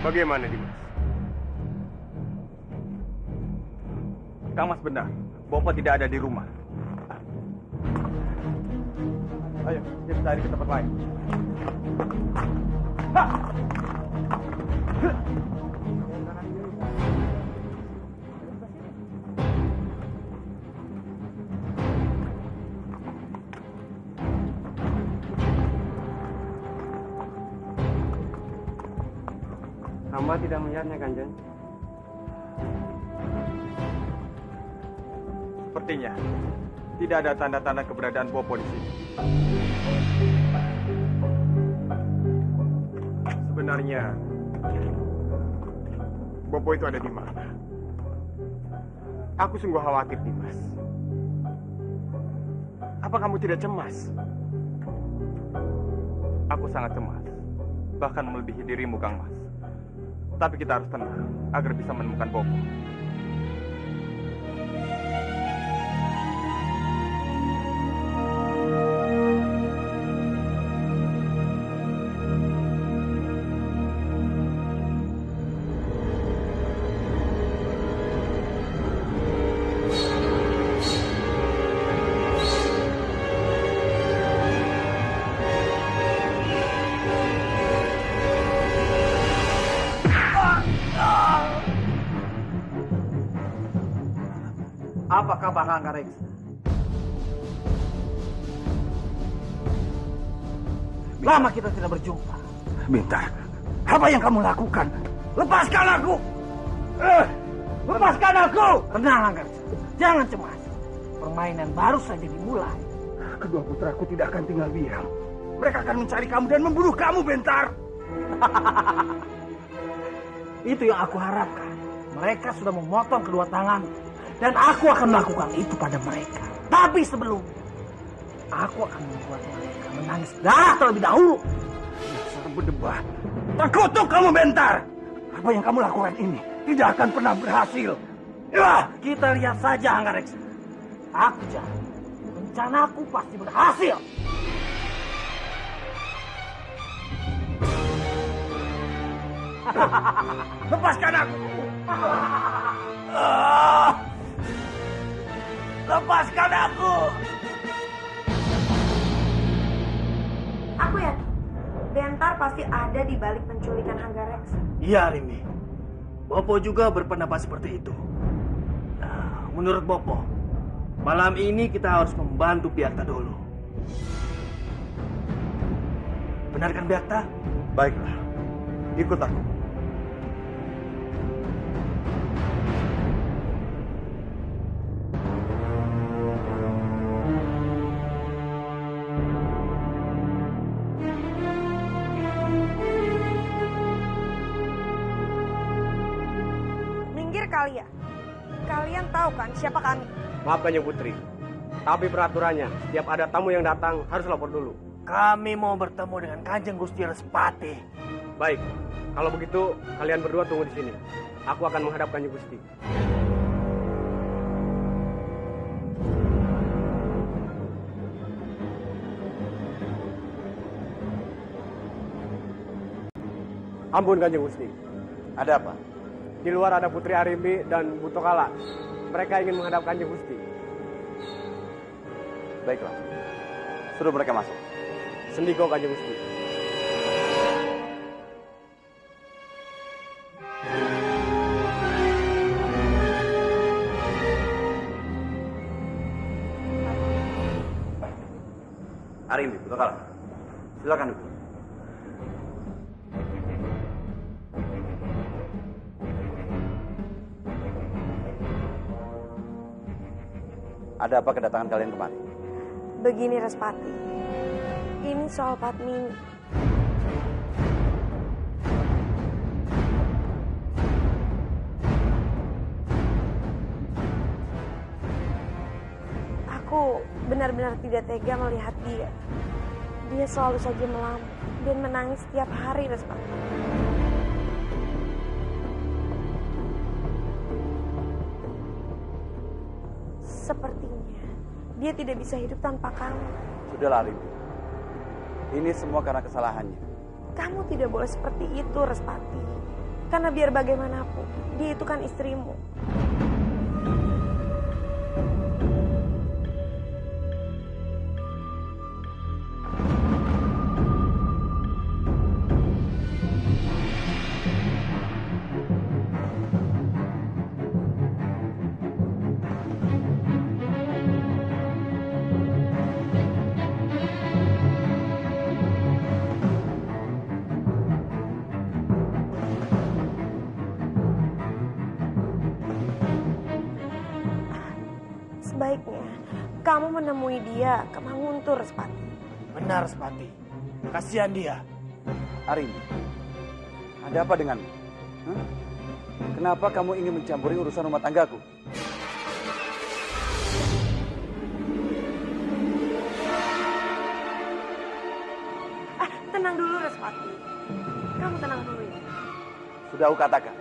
Bagaimana, Dimas? Kang Mas benar. Bopo tidak ada di rumah. Ayo, kita cari ke tempat lain. Hamba tidak melihatnya, Kanjeng. Sepertinya tidak ada tanda-tanda keberadaan Bopo di sini. Sebenarnya Bopo itu ada di mana? Aku sungguh khawatir, Dimas. Apa kamu tidak cemas? Aku sangat cemas, bahkan melebihi dirimu, Kang Mas. Tapi kita harus tenang agar bisa menemukan Bopo. Apa kabar Rangga Reksa? Lama kita tidak berjumpa. Bintang, apa yang kamu lakukan? Lepaskan aku! Lepaskan aku! Tenang, Rangga Reksa. Jangan cemas. Permainan baru saja dimulai. Kedua putraku tidak akan tinggal diam. Mereka akan mencari kamu dan membunuh kamu, Bentar. Itu yang aku harapkan. Mereka sudah memotong kedua tangan. Dan aku akan melakukan itu pada mereka. Tapi sebelumnya, aku akan membuat mereka menangis darah terlebih dahulu. akan berdebar. Terkutuk kamu, Bentar! Apa yang kamu lakukan ini tidak akan pernah berhasil. Ya, kita lihat saja, Anggarex. Aku jalan. Rencanaku pasti berhasil. Lepaskan aku! Lepaskan aku! Aku yakin Bentar pasti ada di balik penculikan Anggarex. Iya, Rimbi. Bopo juga berpendapat seperti itu. Nah, menurut Bopo, malam ini kita harus membantu Byakta dulu. Benar kan, Byakta? Baiklah, ikut aku. Kalian tahu kan siapa kami? Maaf Kanjeng Putri, tapi peraturannya setiap ada tamu yang datang harus lapor dulu. Kami mau bertemu dengan Kanjeng Gusti Respati. Baik, kalau begitu kalian berdua tunggu di sini. Aku akan menghadap Kanjeng Gusti. Ampun Kanjeng Gusti. Ada apa? Di luar ada Putri Arimbi dan Butokala. Mereka ingin menghadap Kanjeng Gusti. Baiklah, suruh mereka masuk. Sendiko Kanjeng Gusti. Arimbi, Butokala, silakan duduk. Ada apa kedatangan kalian kemari? Begini Respati, ini soal Padmini. Aku benar-benar tidak tega melihat dia. Dia selalu saja melamun dan menangis setiap hari, Respati. Sepertinya dia tidak bisa hidup tanpa kamu. Sudahlah, Rimbi. Ini semua karena kesalahannya. Kamu tidak boleh seperti itu, Respati. Karena biar bagaimanapun, dia itu kan istrimu. Sebaiknya kamu menemui dia ke Manguntur, Respati. Benar, Respati. Kasihan dia. Arimbi, ada apa denganmu? Kenapa kamu ingin mencampuri urusan rumah tanggaku? Tenang dulu, Respati. Kamu tenang dulu ya. Sudah aku katakan.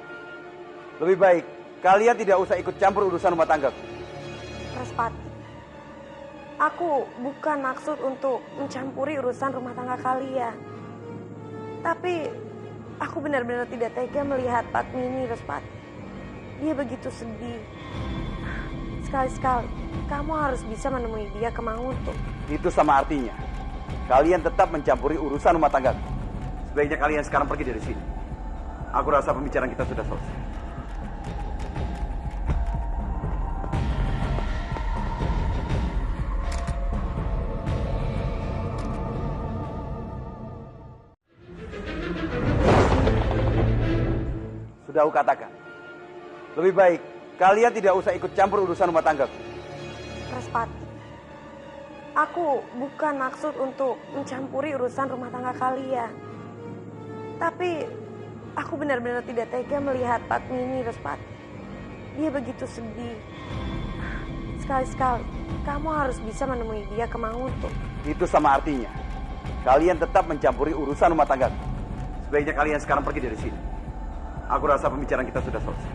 Lebih baik kalian tidak usah ikut campur urusan rumah tanggaku. Respati, aku bukan maksud untuk mencampuri urusan rumah tangga kalian. Tapi aku benar-benar tidak tega melihat Padmini, Respati. Dia begitu sedih. Sekali-sekali, kamu harus bisa menemui dia ke Manguntur. Itu sama artinya kalian tetap mencampuri urusan rumah tanggaku. Sebaiknya kalian sekarang pergi dari sini. Aku rasa pembicaraan kita sudah selesai. Sudah aku katakan, lebih baik kalian tidak usah ikut campur urusan rumah tanggaku. Respati, aku bukan maksud untuk mencampuri urusan rumah tangga kalian. Tapi aku benar-benar tidak tega melihat Padmini, Respati. Dia begitu sedih. Sekali-sekali, kamu harus bisa menemui dia ke Manguntur. Itu sama artinya kalian tetap mencampuri urusan rumah tanggaku. Sebaiknya kalian sekarang pergi dari sini. Aku rasa pembicaraan kita sudah selesai.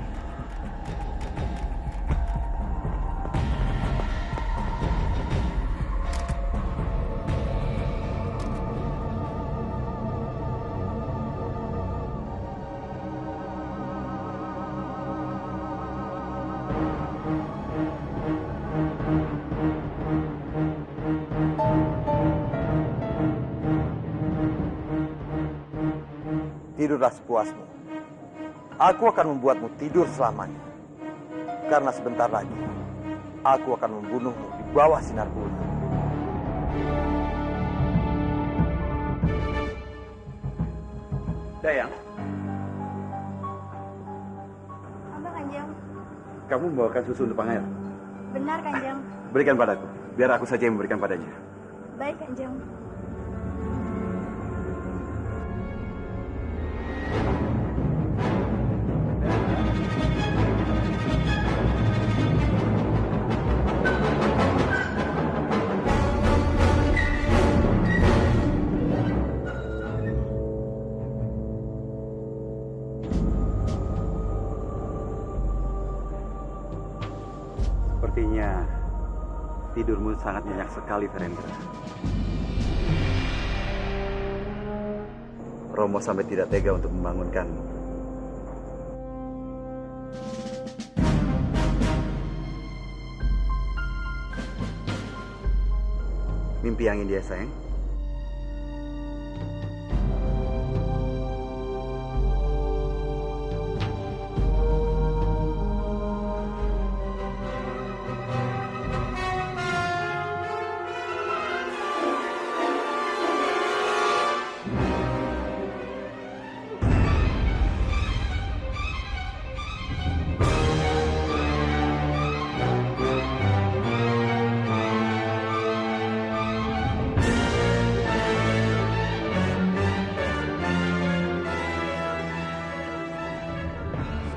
Tidurlah sepuasmu. Aku akan membuatmu tidur selamanya. Karena sebentar lagi, aku akan membunuhmu di bawah sinar bulan. Dayang, Apa, Kanjeng? kamu membawakan susu untuk pangeran. Benar, Kanjeng. Berikan padaku, biar aku saja yang memberikan padanya. Baik, Kanjeng. Sepertinya tidurmu sangat nyenyak sekali, Verendra. Romo sampai tidak tega untuk membangunkanmu. Mimpi yang indah, sayang.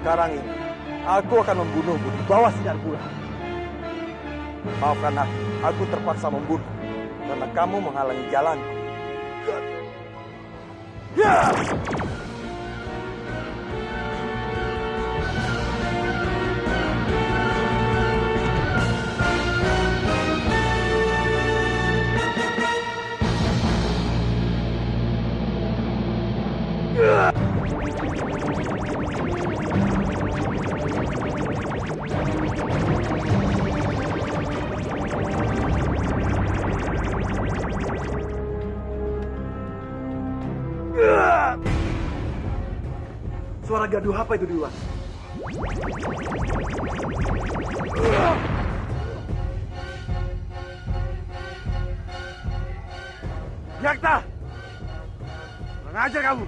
Sekarang ini, aku akan membunuhmu di bawah sinar bulan. Maafkan aku terpaksa membunuh karena kamu menghalangi jalanku. Ya! Suara gaduh apa itu di luar? Yakta! Kurang ajar kamu!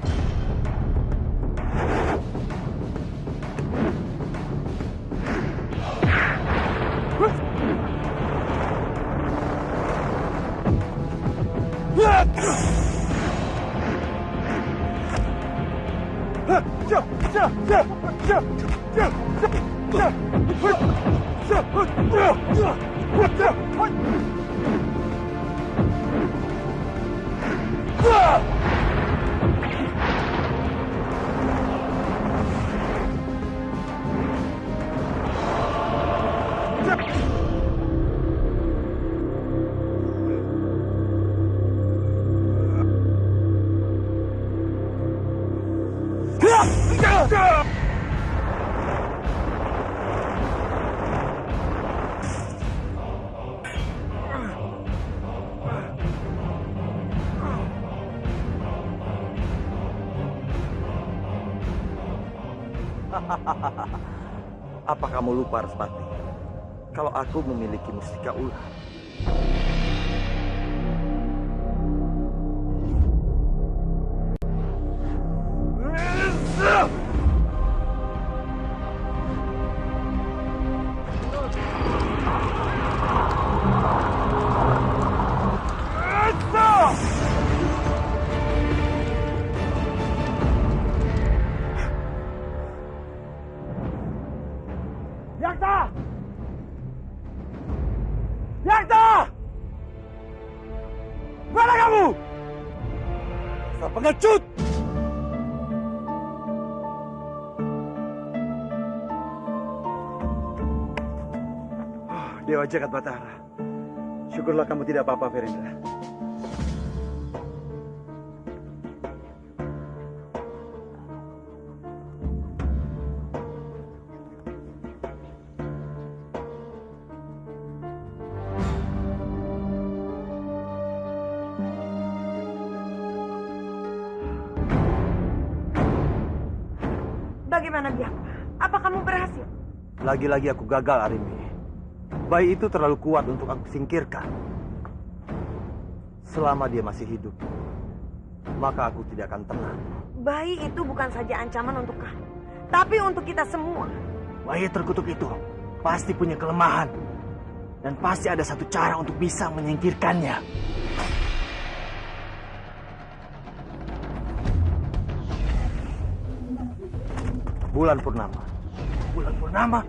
Apa kamu lupa, Respati? Kalau aku memiliki mustika ular. Yakta! Yakta! Mana kamu? Dasar pengecut! Jagat Batara. Syukurlah kamu tidak apa-apa, Verendra. Bagaimana dia? Apa kamu berhasil? Lagi-lagi aku gagal, Arimbi. Bayi itu terlalu kuat untuk aku singkirkan. Selama dia masih hidup, maka aku tidak akan tenang. Bayi itu bukan saja ancaman untuk kamu, tapi untuk kita semua. Bayi terkutuk itu pasti punya kelemahan. Dan pasti ada satu cara untuk bisa menyingkirkannya. Bulan purnama. Bulan purnama?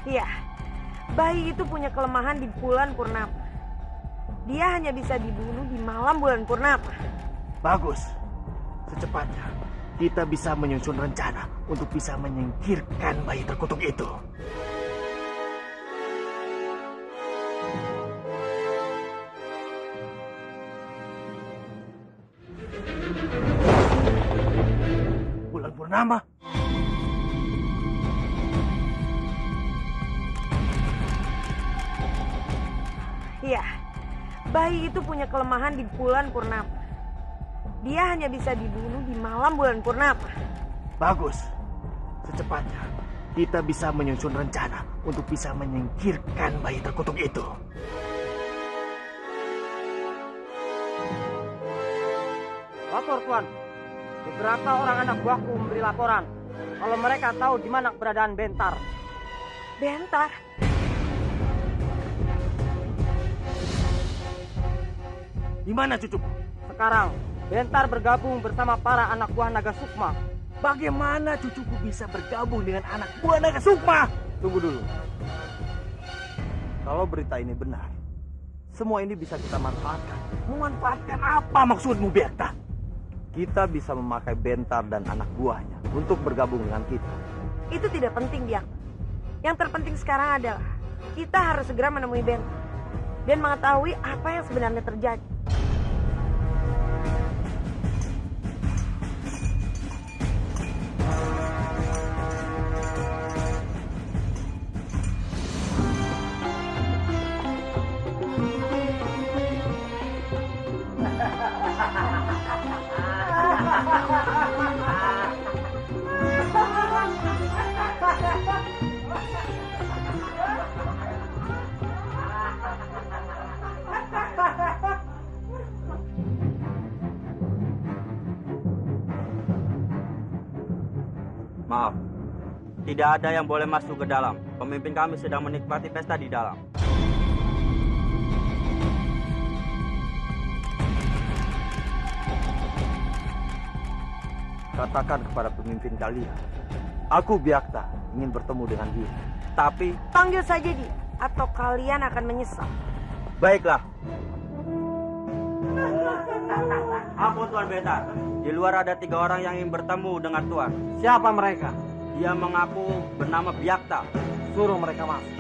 Iya, bayi itu punya kelemahan di bulan purnama. Dia hanya bisa dibunuh di malam bulan purnama. Bagus. Secepatnya kita bisa menyusun rencana untuk bisa menyingkirkan bayi terkutuk itu. Bulan purnama? Iya, bayi itu punya kelemahan di bulan purnama. Dia hanya bisa dibunuh di malam bulan purnama. Bagus. Secepatnya kita bisa menyusun rencana untuk bisa menyingkirkan bayi terkutuk itu. Lapor, Tuan. Beberapa orang anak buahku memberi laporan kalau mereka tahu di mana keberadaan Bentar. Bentar? Di mana cucuku? Sekarang, Bentar bergabung bersama para anak buah Naga Sukma. Bagaimana cucuku bisa bergabung dengan anak buah Naga Sukma? Tunggu dulu. Kalau berita ini benar, semua ini bisa kita manfaatkan. Memanfaatkan apa maksudmu, Biakta? Kita bisa memakai Bentar dan anak buahnya untuk bergabung dengan kita. Itu tidak penting, Biak. Yang terpenting sekarang adalah kita harus segera menemui Bentar dan mengetahui apa yang sebenarnya terjadi. Maaf, tidak ada yang boleh masuk ke dalam. Pemimpin kami sedang menikmati pesta di dalam. Katakan kepada pemimpin kalian, aku Biakta ingin bertemu dengan dia. Tapi panggil saja dia, atau kalian akan menyesal. Baiklah. Ampun Tuan Bentar. Di luar ada 3 orang yang ingin bertemu dengan Tuan. Siapa mereka? Dia mengaku bernama Biakta. Suruh mereka masuk.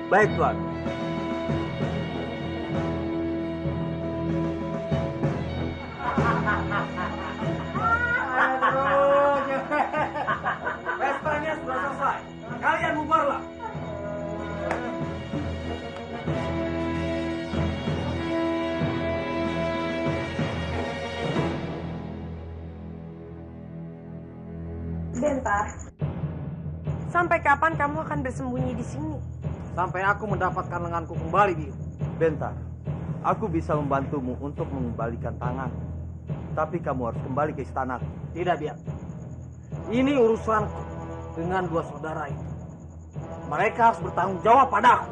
Baik Tuan. Pestanya sudah selesai. Kalian bubarlah. Bentar. Sampai kapan kamu akan bersembunyi di sini? Sampai aku mendapatkan lenganku kembali, Bio. Bentar, aku bisa membantumu untuk mengembalikan tangan. Tapi kamu harus kembali ke istana. Tidak, Biak. Ini urusanku dengan 2 saudara itu. Mereka harus bertanggung jawab padaku.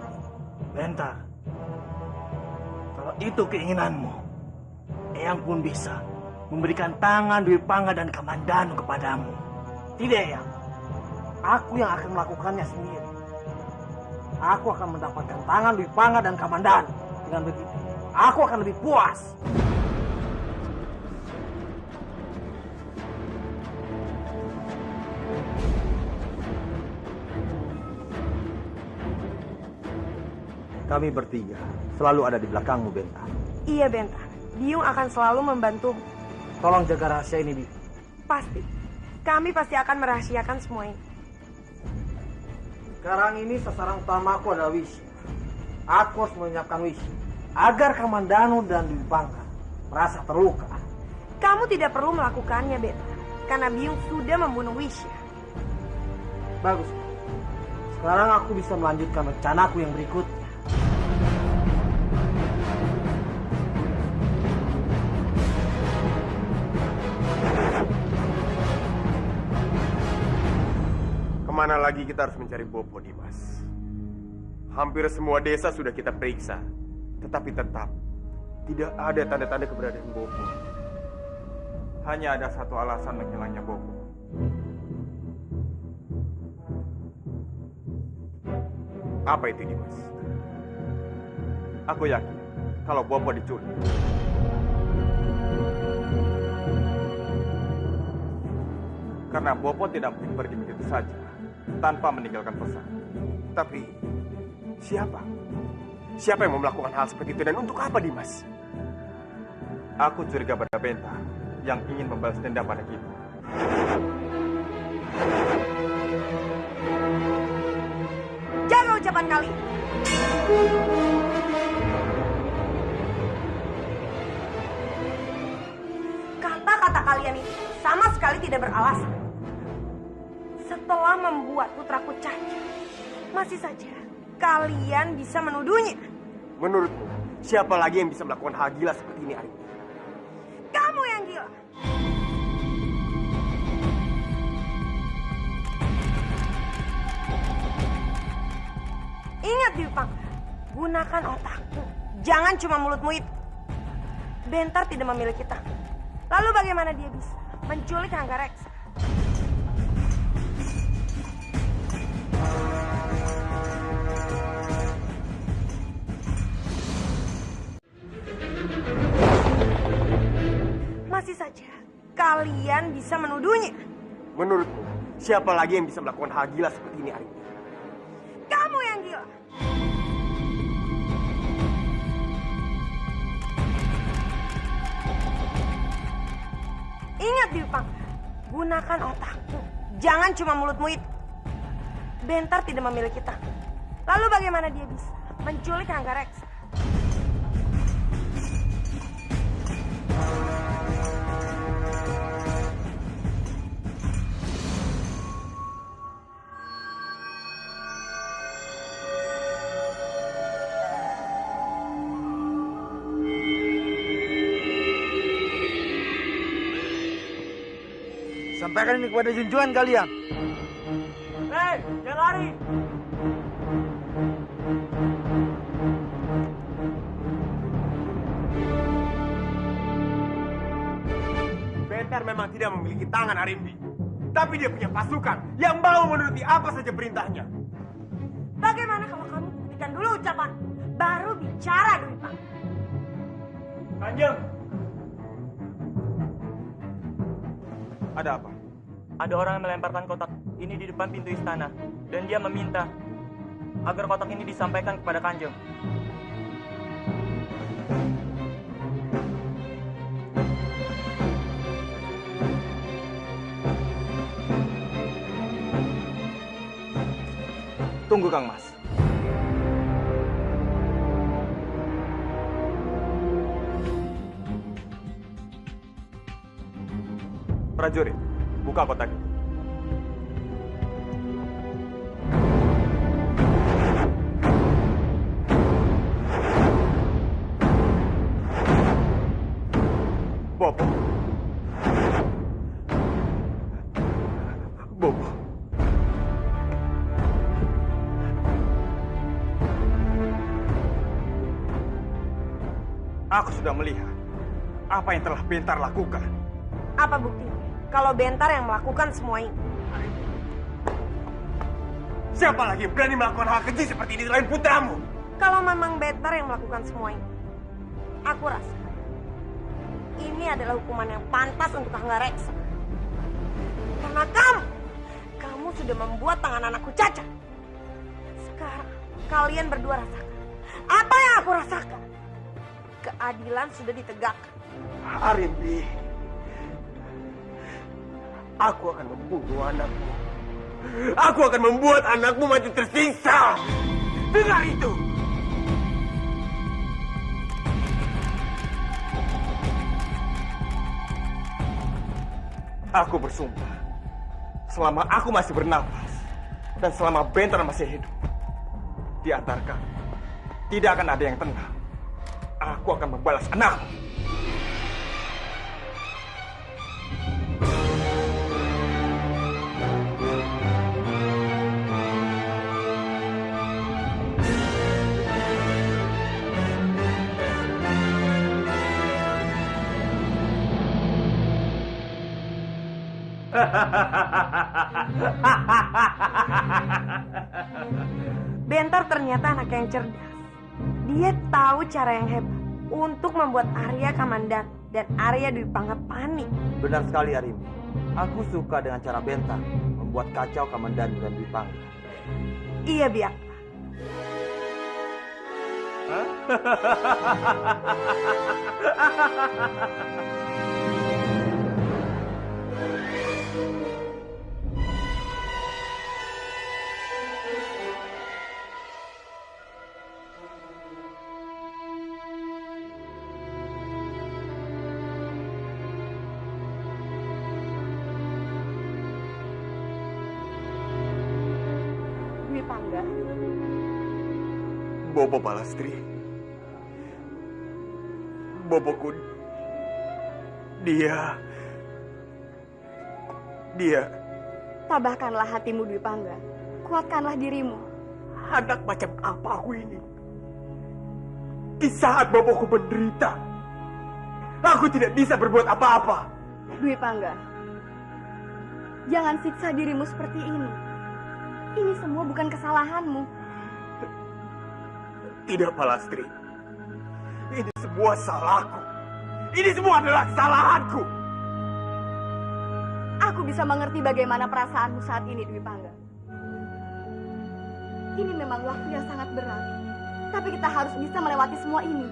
Bentar, kalau itu keinginanmu, Eyang pun bisa memberikan tangan Dwi Pangga dan Kamandanu kepadamu. Tidak, ya. Aku yang akan melakukannya sendiri. Aku akan mendapatkan tangan Dwi Pangga dan Kamandanu. Dengan begitu, aku akan lebih puas. Kami bertiga selalu ada di belakangmu, Bentar. Iya, Bentar. Biung akan selalu membantu. Tolong jaga rahasia ini, Biung. Pasti. Kami pasti akan merahasiakan semua ini. Sekarang ini sasaran utama aku adalah Wisya. Aku harus menyiapkan Wisya agar Kamandanu dan Dwi Pangka merasa terluka. Kamu tidak perlu melakukannya, Bentar. Karena Biung sudah membunuh Wisya. Bagus. Sekarang aku bisa melanjutkan rencanaku yang berikutnya. Kemana lagi kita harus mencari Bopo, Dimas? Hampir semua desa sudah kita periksa, tetapi tetap tidak ada tanda-tanda keberadaan Bopo. Hanya ada satu alasan menghilangnya Bopo. Apa itu, Dimas? Aku yakin kalau Bopo diculik. Karena Bopo tidak mungkin pergi begitu saja tanpa meninggalkan pesan. Tapi siapa? Siapa yang mau melakukan hal seperti itu dan untuk apa, Dimas? Aku curiga pada Bentar yang ingin membalas dendam pada kita. Jaga ucapan kalian. Kata-kata kalian itu sama sekali tidak beralasan. Setelah membuat putraku cacat, masih saja kalian bisa menuduhnya. Menurutmu, siapa lagi yang bisa melakukan hal gila seperti ini, Arimbi? Kamu yang gila. Ingat, Dipang, gunakan otakmu. Jangan cuma mulutmu itu. Bentar tidak memiliki tangan. Lalu bagaimana dia bisa menculik Hanggareksa? Masih saja kalian bisa menuduhnya. Menurutmu, siapa lagi yang bisa melakukan hal gila seperti ini, Arimbi? Kamu yang gila. Ingat, Dipang, gunakan otakmu. Jangan cuma mulutmu itu. Bentar tidak memiliki tangan. Lalu bagaimana dia bisa menculik Hanggareksa? Sampaikan ini kepada junjungan kalian. Hei, jangan lari. Bentar memang tidak memiliki tangan, Arimbi. Tapi dia punya pasukan yang mau menuruti apa saja perintahnya. Bagaimana kalau kamu buktikan dulu ucapan, baru bicara, Dipang? Kanjeng. Ada apa? Ada orang yang melemparkan kotak ini di depan pintu istana. Dan dia meminta agar kotak ini disampaikan kepada Kanjeng. Tunggu, Kang Mas. Prajurit, buka kotak itu. Bopo. Bopo. Aku sudah melihat apa yang telah Bentar lakukan. Apa buktinya? Kalau Bentar yang melakukan semua ini. Siapa lagi yang berani melakukan hal keji seperti ini selain putramu? Kalau memang Bentar yang melakukan semua ini, aku rasa ini adalah hukuman yang pantas untuk Hanggareksa. Karena kamu sudah membuat tangan anakku cacat. Sekarang kalian berdua rasakan Apa yang aku rasakan? Keadilan sudah ditegakkan. Arimbi, aku akan membunuh anakmu. Aku akan membuat anakmu mati tersiksa. Dengar itu. Aku bersumpah, selama aku masih bernapas dan selama Bentar masih hidup, di antara kami tidak akan ada yang tenang. Aku akan membalas anakmu. Bentar ternyata anak yang cerdas. Dia tahu cara yang hebat untuk membuat Arya Kamandan dan Arya Dwi Pangga panik. Benar sekali Arimbi. Aku suka dengan cara Bentar membuat kacau Kamandan dan Dwi Pangga. Iya, Biak. Dwi Pangga. Bobo Palastri. Boboku. Dia. Tabahkanlah hatimu, Dwi Pangga. Kuatkanlah dirimu. Anak macam apa aku ini? Di saat boboku menderita, aku tidak bisa berbuat apa-apa. Dwi Pangga, jangan siksa dirimu seperti ini. Ini semua bukan kesalahanmu. Tidak, Palastri. Ini semua salahku. Ini semua adalah kesalahanku. Aku bisa mengerti bagaimana perasaanmu saat ini, Dwi Pangga. Ini memang waktu yang sangat berat. Tapi kita harus bisa melewati semua ini.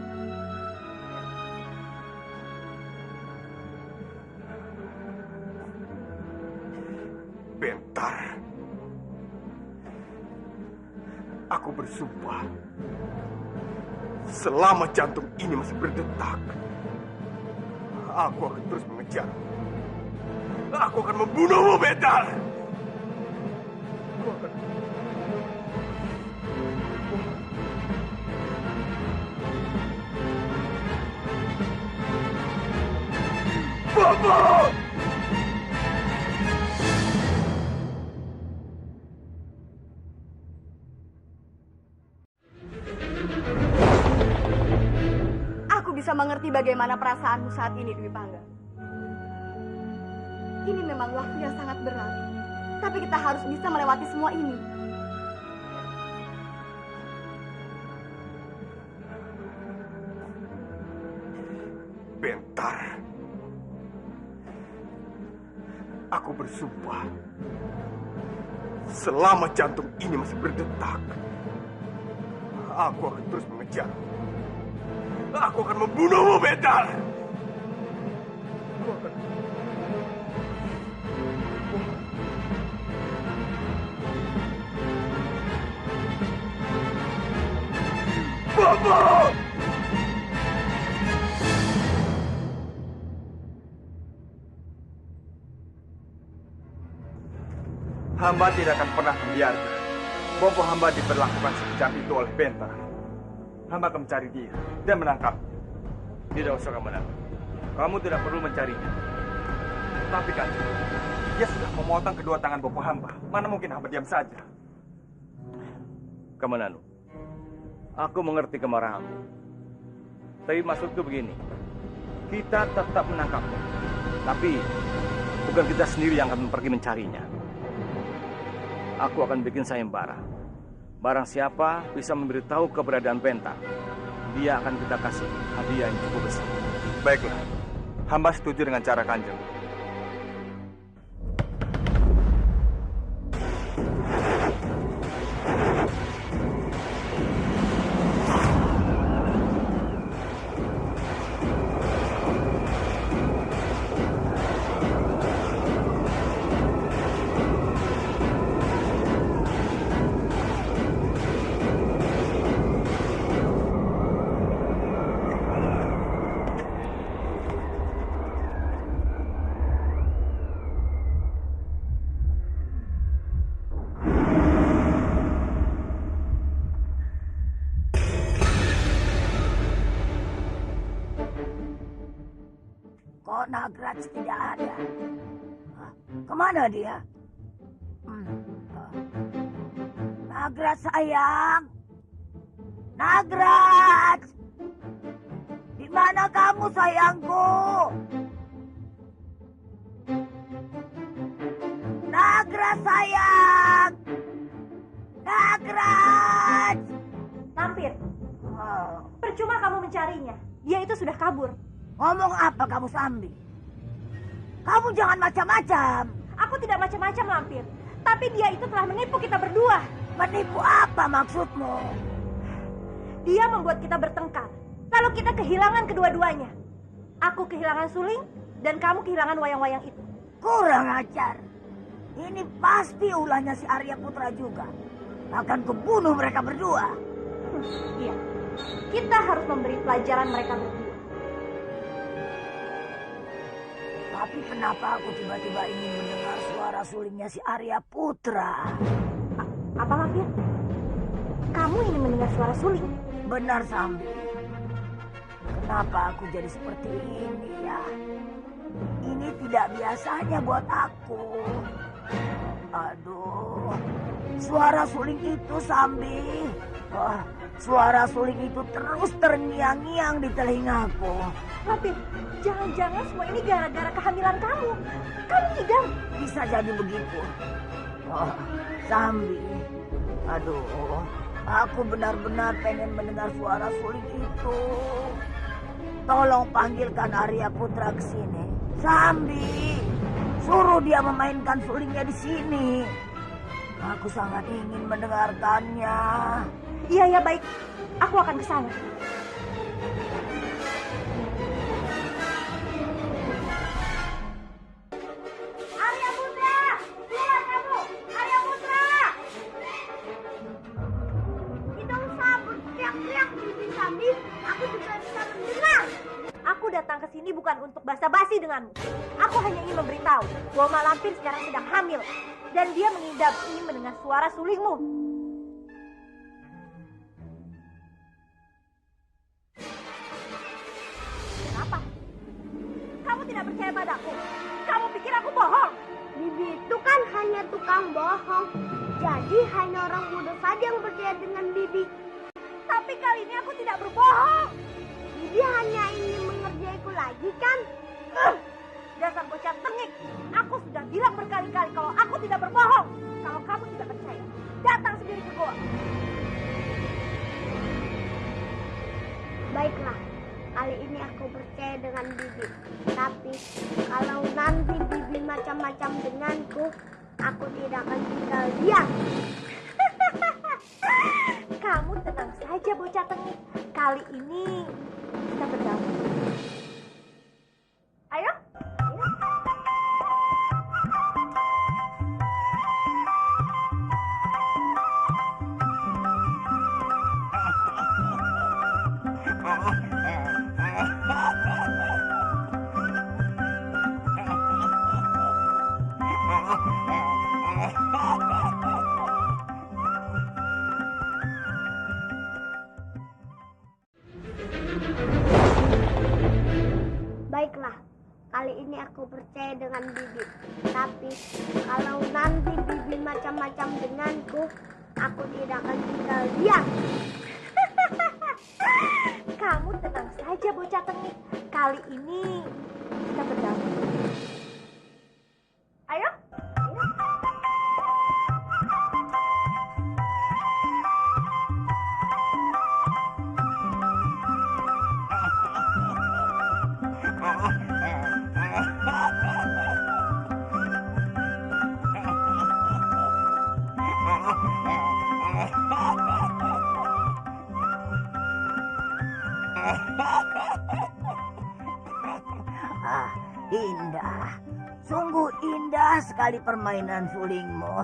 Bentar. Aku bersumpah, selama jantung ini masih berdetak, aku akan terus mengejar. Aku akan membunuhmu, Bentar. Aku akan... Bobo! Aku bisa mengerti bagaimana perasaanmu saat ini, Dwi Pangga. Ini memang waktu yang sangat berat. Tapi kita harus bisa melewati semua ini. Bentar. Aku bersumpah, selama jantung ini masih berdetak, aku akan terus mengejar. Aku akan membunuhmu, Bentar. Aku akan... Bobo! Hamba tidak akan pernah membiarkan Bopo hamba diperlakukan sekejam itu oleh Bentar. Hamba akan mencari dia dan menangkapnya. Tidak usah kamu menangkap. Kamu tidak perlu mencarinya. Tapi kan, dia sudah memotong kedua tangan Bopo hamba. Mana mungkin hamba diam saja? Kamananu, aku mengerti kemarahanmu. Tapi maksudku begini, kita tetap menangkapnya. Tapi bukan kita sendiri yang akan pergi mencarinya. Aku akan bikin sayembara. Barang siapa bisa memberitahu keberadaan Bentar, dia akan kita kasih hadiah yang cukup besar. Baiklah, hamba setuju dengan cara Kanjeng. Kok Nagraj tidak ada? Kemana dia? Nagraj sayang. Nagraj! Di mana kamu sayangku? Nagraj sayang! Nagraj! Lampir, percuma kamu mencarinya. Dia itu sudah kabur. Ngomong apa kamu, Sambi? Kamu jangan macam-macam. Aku tidak macam-macam, Lampir. Tapi dia itu telah menipu kita berdua. Menipu apa maksudmu? Dia membuat kita bertengkar. Lalu kita kehilangan kedua-duanya. Aku kehilangan suling dan kamu kehilangan wayang-wayang itu. Kurang ajar. Ini pasti ulahnya si Arya Putra juga. Akan kubunuh mereka berdua. Iya. Kita harus memberi pelajaran mereka berdua. Tapi kenapa aku tiba-tiba ingin mendengar suara sulingnya si Arya Putra? Apa, Lampir? Kamu ingin mendengar suara suling? Benar, Sambi. Kenapa aku jadi seperti ini ya? Ini tidak biasanya buat aku. Aduh, suara suling itu, Sambi. Suara suling itu terus terngiang-ngiang di telingaku. Lampir, jangan-jangan semua ini gara-gara kehamilan kamu. Kamu ngidam. Bisa jadi begitu. Sambi. Aduh, aku benar-benar pengen mendengar suara suling itu. Tolong panggilkan Arya Putra ke sini. Sambi, suruh dia memainkan sulingnya di sini. Aku sangat ingin mendengarkannya. Iya, baik. Aku akan ke sana. Arya Putra! Keluar kamu! Arya Putra! Hidung sabun teriak-teriak Bibi Sambi. Aku juga bisa mendengar. Aku datang ke sini bukan untuk basa-basi denganmu. Aku hanya ingin memberitahu bahwa Mak Lampir sekarang sedang hamil. Dan dia mengidap ingin mendengar suara sulingmu. Kenapa? Kamu tidak percaya padaku? Kamu pikir aku bohong? Bibi itu kan hanya tukang bohong. Jadi hanya orang bodoh saja yang percaya dengan Bibi. Tapi kali ini aku tidak berbohong. Bibi hanya ingin mengerjaiku lagi kan? Dasar bocah tengik. Aku sudah bilang berkali-kali kalau aku tidak berbohong. Kalau kamu tidak percaya, datang sendiri ke gua. Baiklah, kali ini aku percaya dengan Bibi. Tapi kalau nanti Bibi macam-macam denganku, aku tidak akan tinggal diam. Kamu tenang saja bocah tengik. Kali ini kita berdamai. Ayo. Baiklah, kali ini aku percaya dengan Bibi. Tapi kalau nanti Bibi macam-macam denganku, aku tidak akan tinggal diam. Kamu tenang saja bocah tengik. Kali ini kita berdamai. Ayo. Indah. Sungguh indah sekali permainan sulingmu.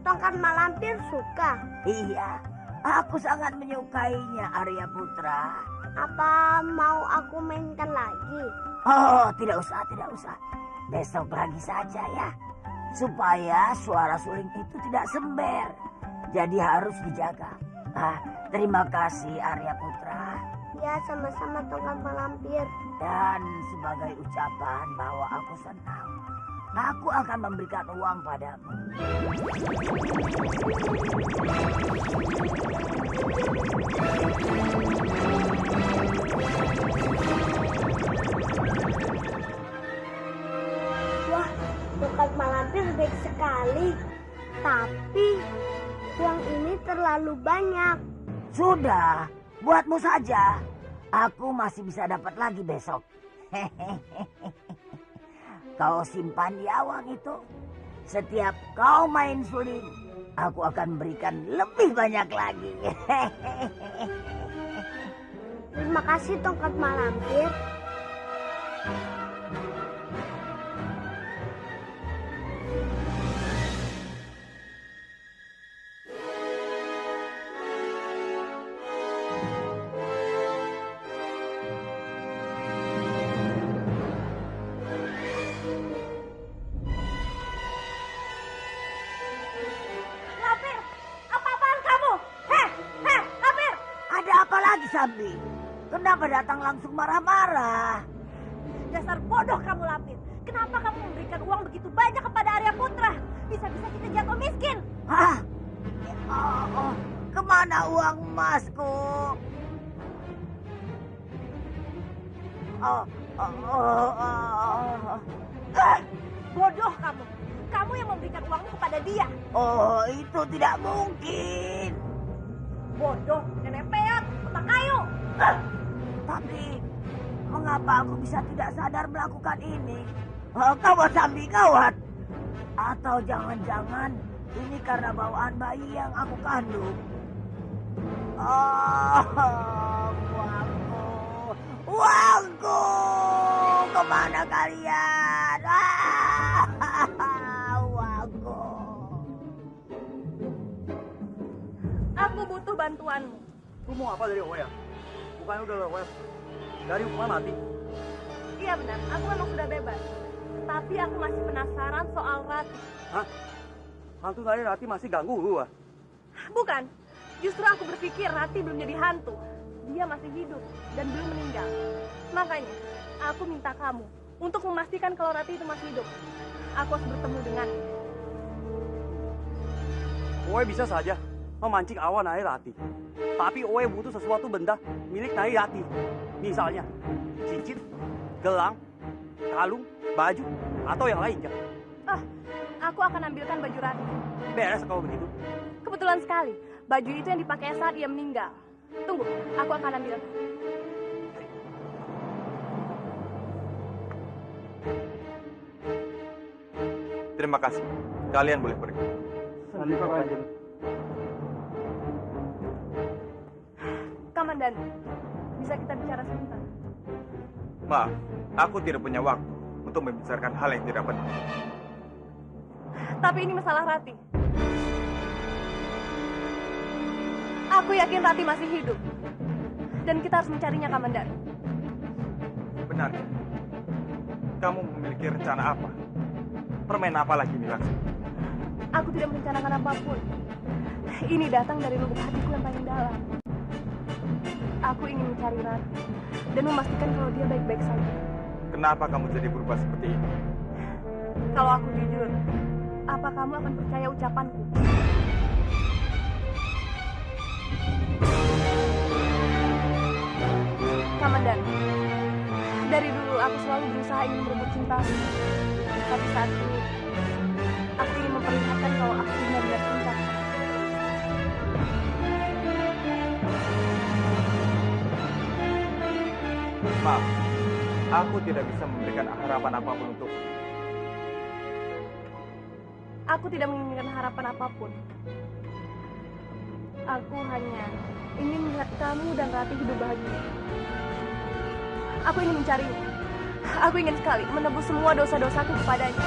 Tongkat Mak Lampir suka. Iya, aku sangat menyukainya, Arya Putra. Apa mau aku mainkan lagi? Oh, tidak usah, tidak usah. Besok lagi saja ya. Supaya suara suling itu tidak sember. Jadi harus dijaga. Terima kasih Arya Putra. Ya, sama-sama tongkat malampir. Dan sebagai ucapan bahwa aku senang, aku akan memberikan uang padamu. Wah, tongkat malampir baik sekali. Tapi uang ini terlalu banyak. Sudah, buatmu saja. Aku masih bisa dapat lagi besok. Kau simpan ya uang itu. Setiap kau main suling, aku akan berikan lebih banyak lagi. Terima kasih tongkat malampir. Sambi, kenapa datang langsung marah-marah? Dasar bodoh kamu, Lampir. Kenapa kamu memberikan uang begitu banyak kepada Arya Putra? Bisa-bisa kita jatuh miskin. Hah? Kemana uang emasku? Bodoh kamu. Kamu yang memberikan uangmu kepada dia. Oh, itu tidak mungkin. Bodoh, nenek peot, otak kayu. Tapi, mengapa aku bisa tidak sadar melakukan ini? Kawat Sambi, kawat. Atau jangan-jangan ini karena bawaan bayi yang aku kandung. Uangku, kemana kalian? Uangku. Aku butuh bantuanmu. Lu mau apa dari Oya? Bukannya udah lewat dari hukuman mati? Iya benar, aku memang sudah bebas. Tapi aku masih penasaran soal Rati. Hah? Hantu tadi Rati masih ganggu lu, ah? Bukan, justru aku berpikir Rati belum jadi hantu. Dia masih hidup dan belum meninggal. Makanya, aku minta kamu untuk memastikan kalau Rati itu masih hidup. Aku harus bertemu dengannya. Oe bisa saja memancing awan Nai Rati. Tapi Oe butuh sesuatu benda milik Nai Rati. Misalnya, cincin, gelang, kalung, baju, atau yang lainnya. Aku akan ambilkan baju Rati. Beres kalau begitu. Kebetulan sekali, baju itu yang dipakai saat ia meninggal. Tunggu, aku akan ambil. Terima kasih. Kalian boleh pergi. Komandan, bisa kita bicara sebentar? Maaf, aku tidak punya waktu untuk membicarakan hal yang tidak penting. Tapi ini masalah Rati. Aku yakin Rati masih hidup. Dan kita harus mencarinya, Komandan. Benar. Kamu memiliki rencana apa? Permainan apa lagi nih, Laksmi? Aku tidak merencanakan apapun. Ini datang dari lubuk hatiku yang paling dalam. Aku ingin mencari Rati dan memastikan kalau dia baik-baik saja. Kenapa kamu jadi berubah seperti ini? Kalau aku jujur, apa kamu akan percaya ucapanku? Komandan, dari dulu aku selalu berusaha ingin merebut cintamu. Tapi saat ini, aku ingin memperlihatkan kalau aku benar-benar cinta. Maaf, aku tidak bisa memberikan harapan apapun untuk. Aku tidak menginginkan harapan apapun. Aku hanya ingin melihat kamu dan Rati hidup bahagia. Aku ingin mencarinya. Aku ingin sekali menebus semua dosa-dosaku kepadanya.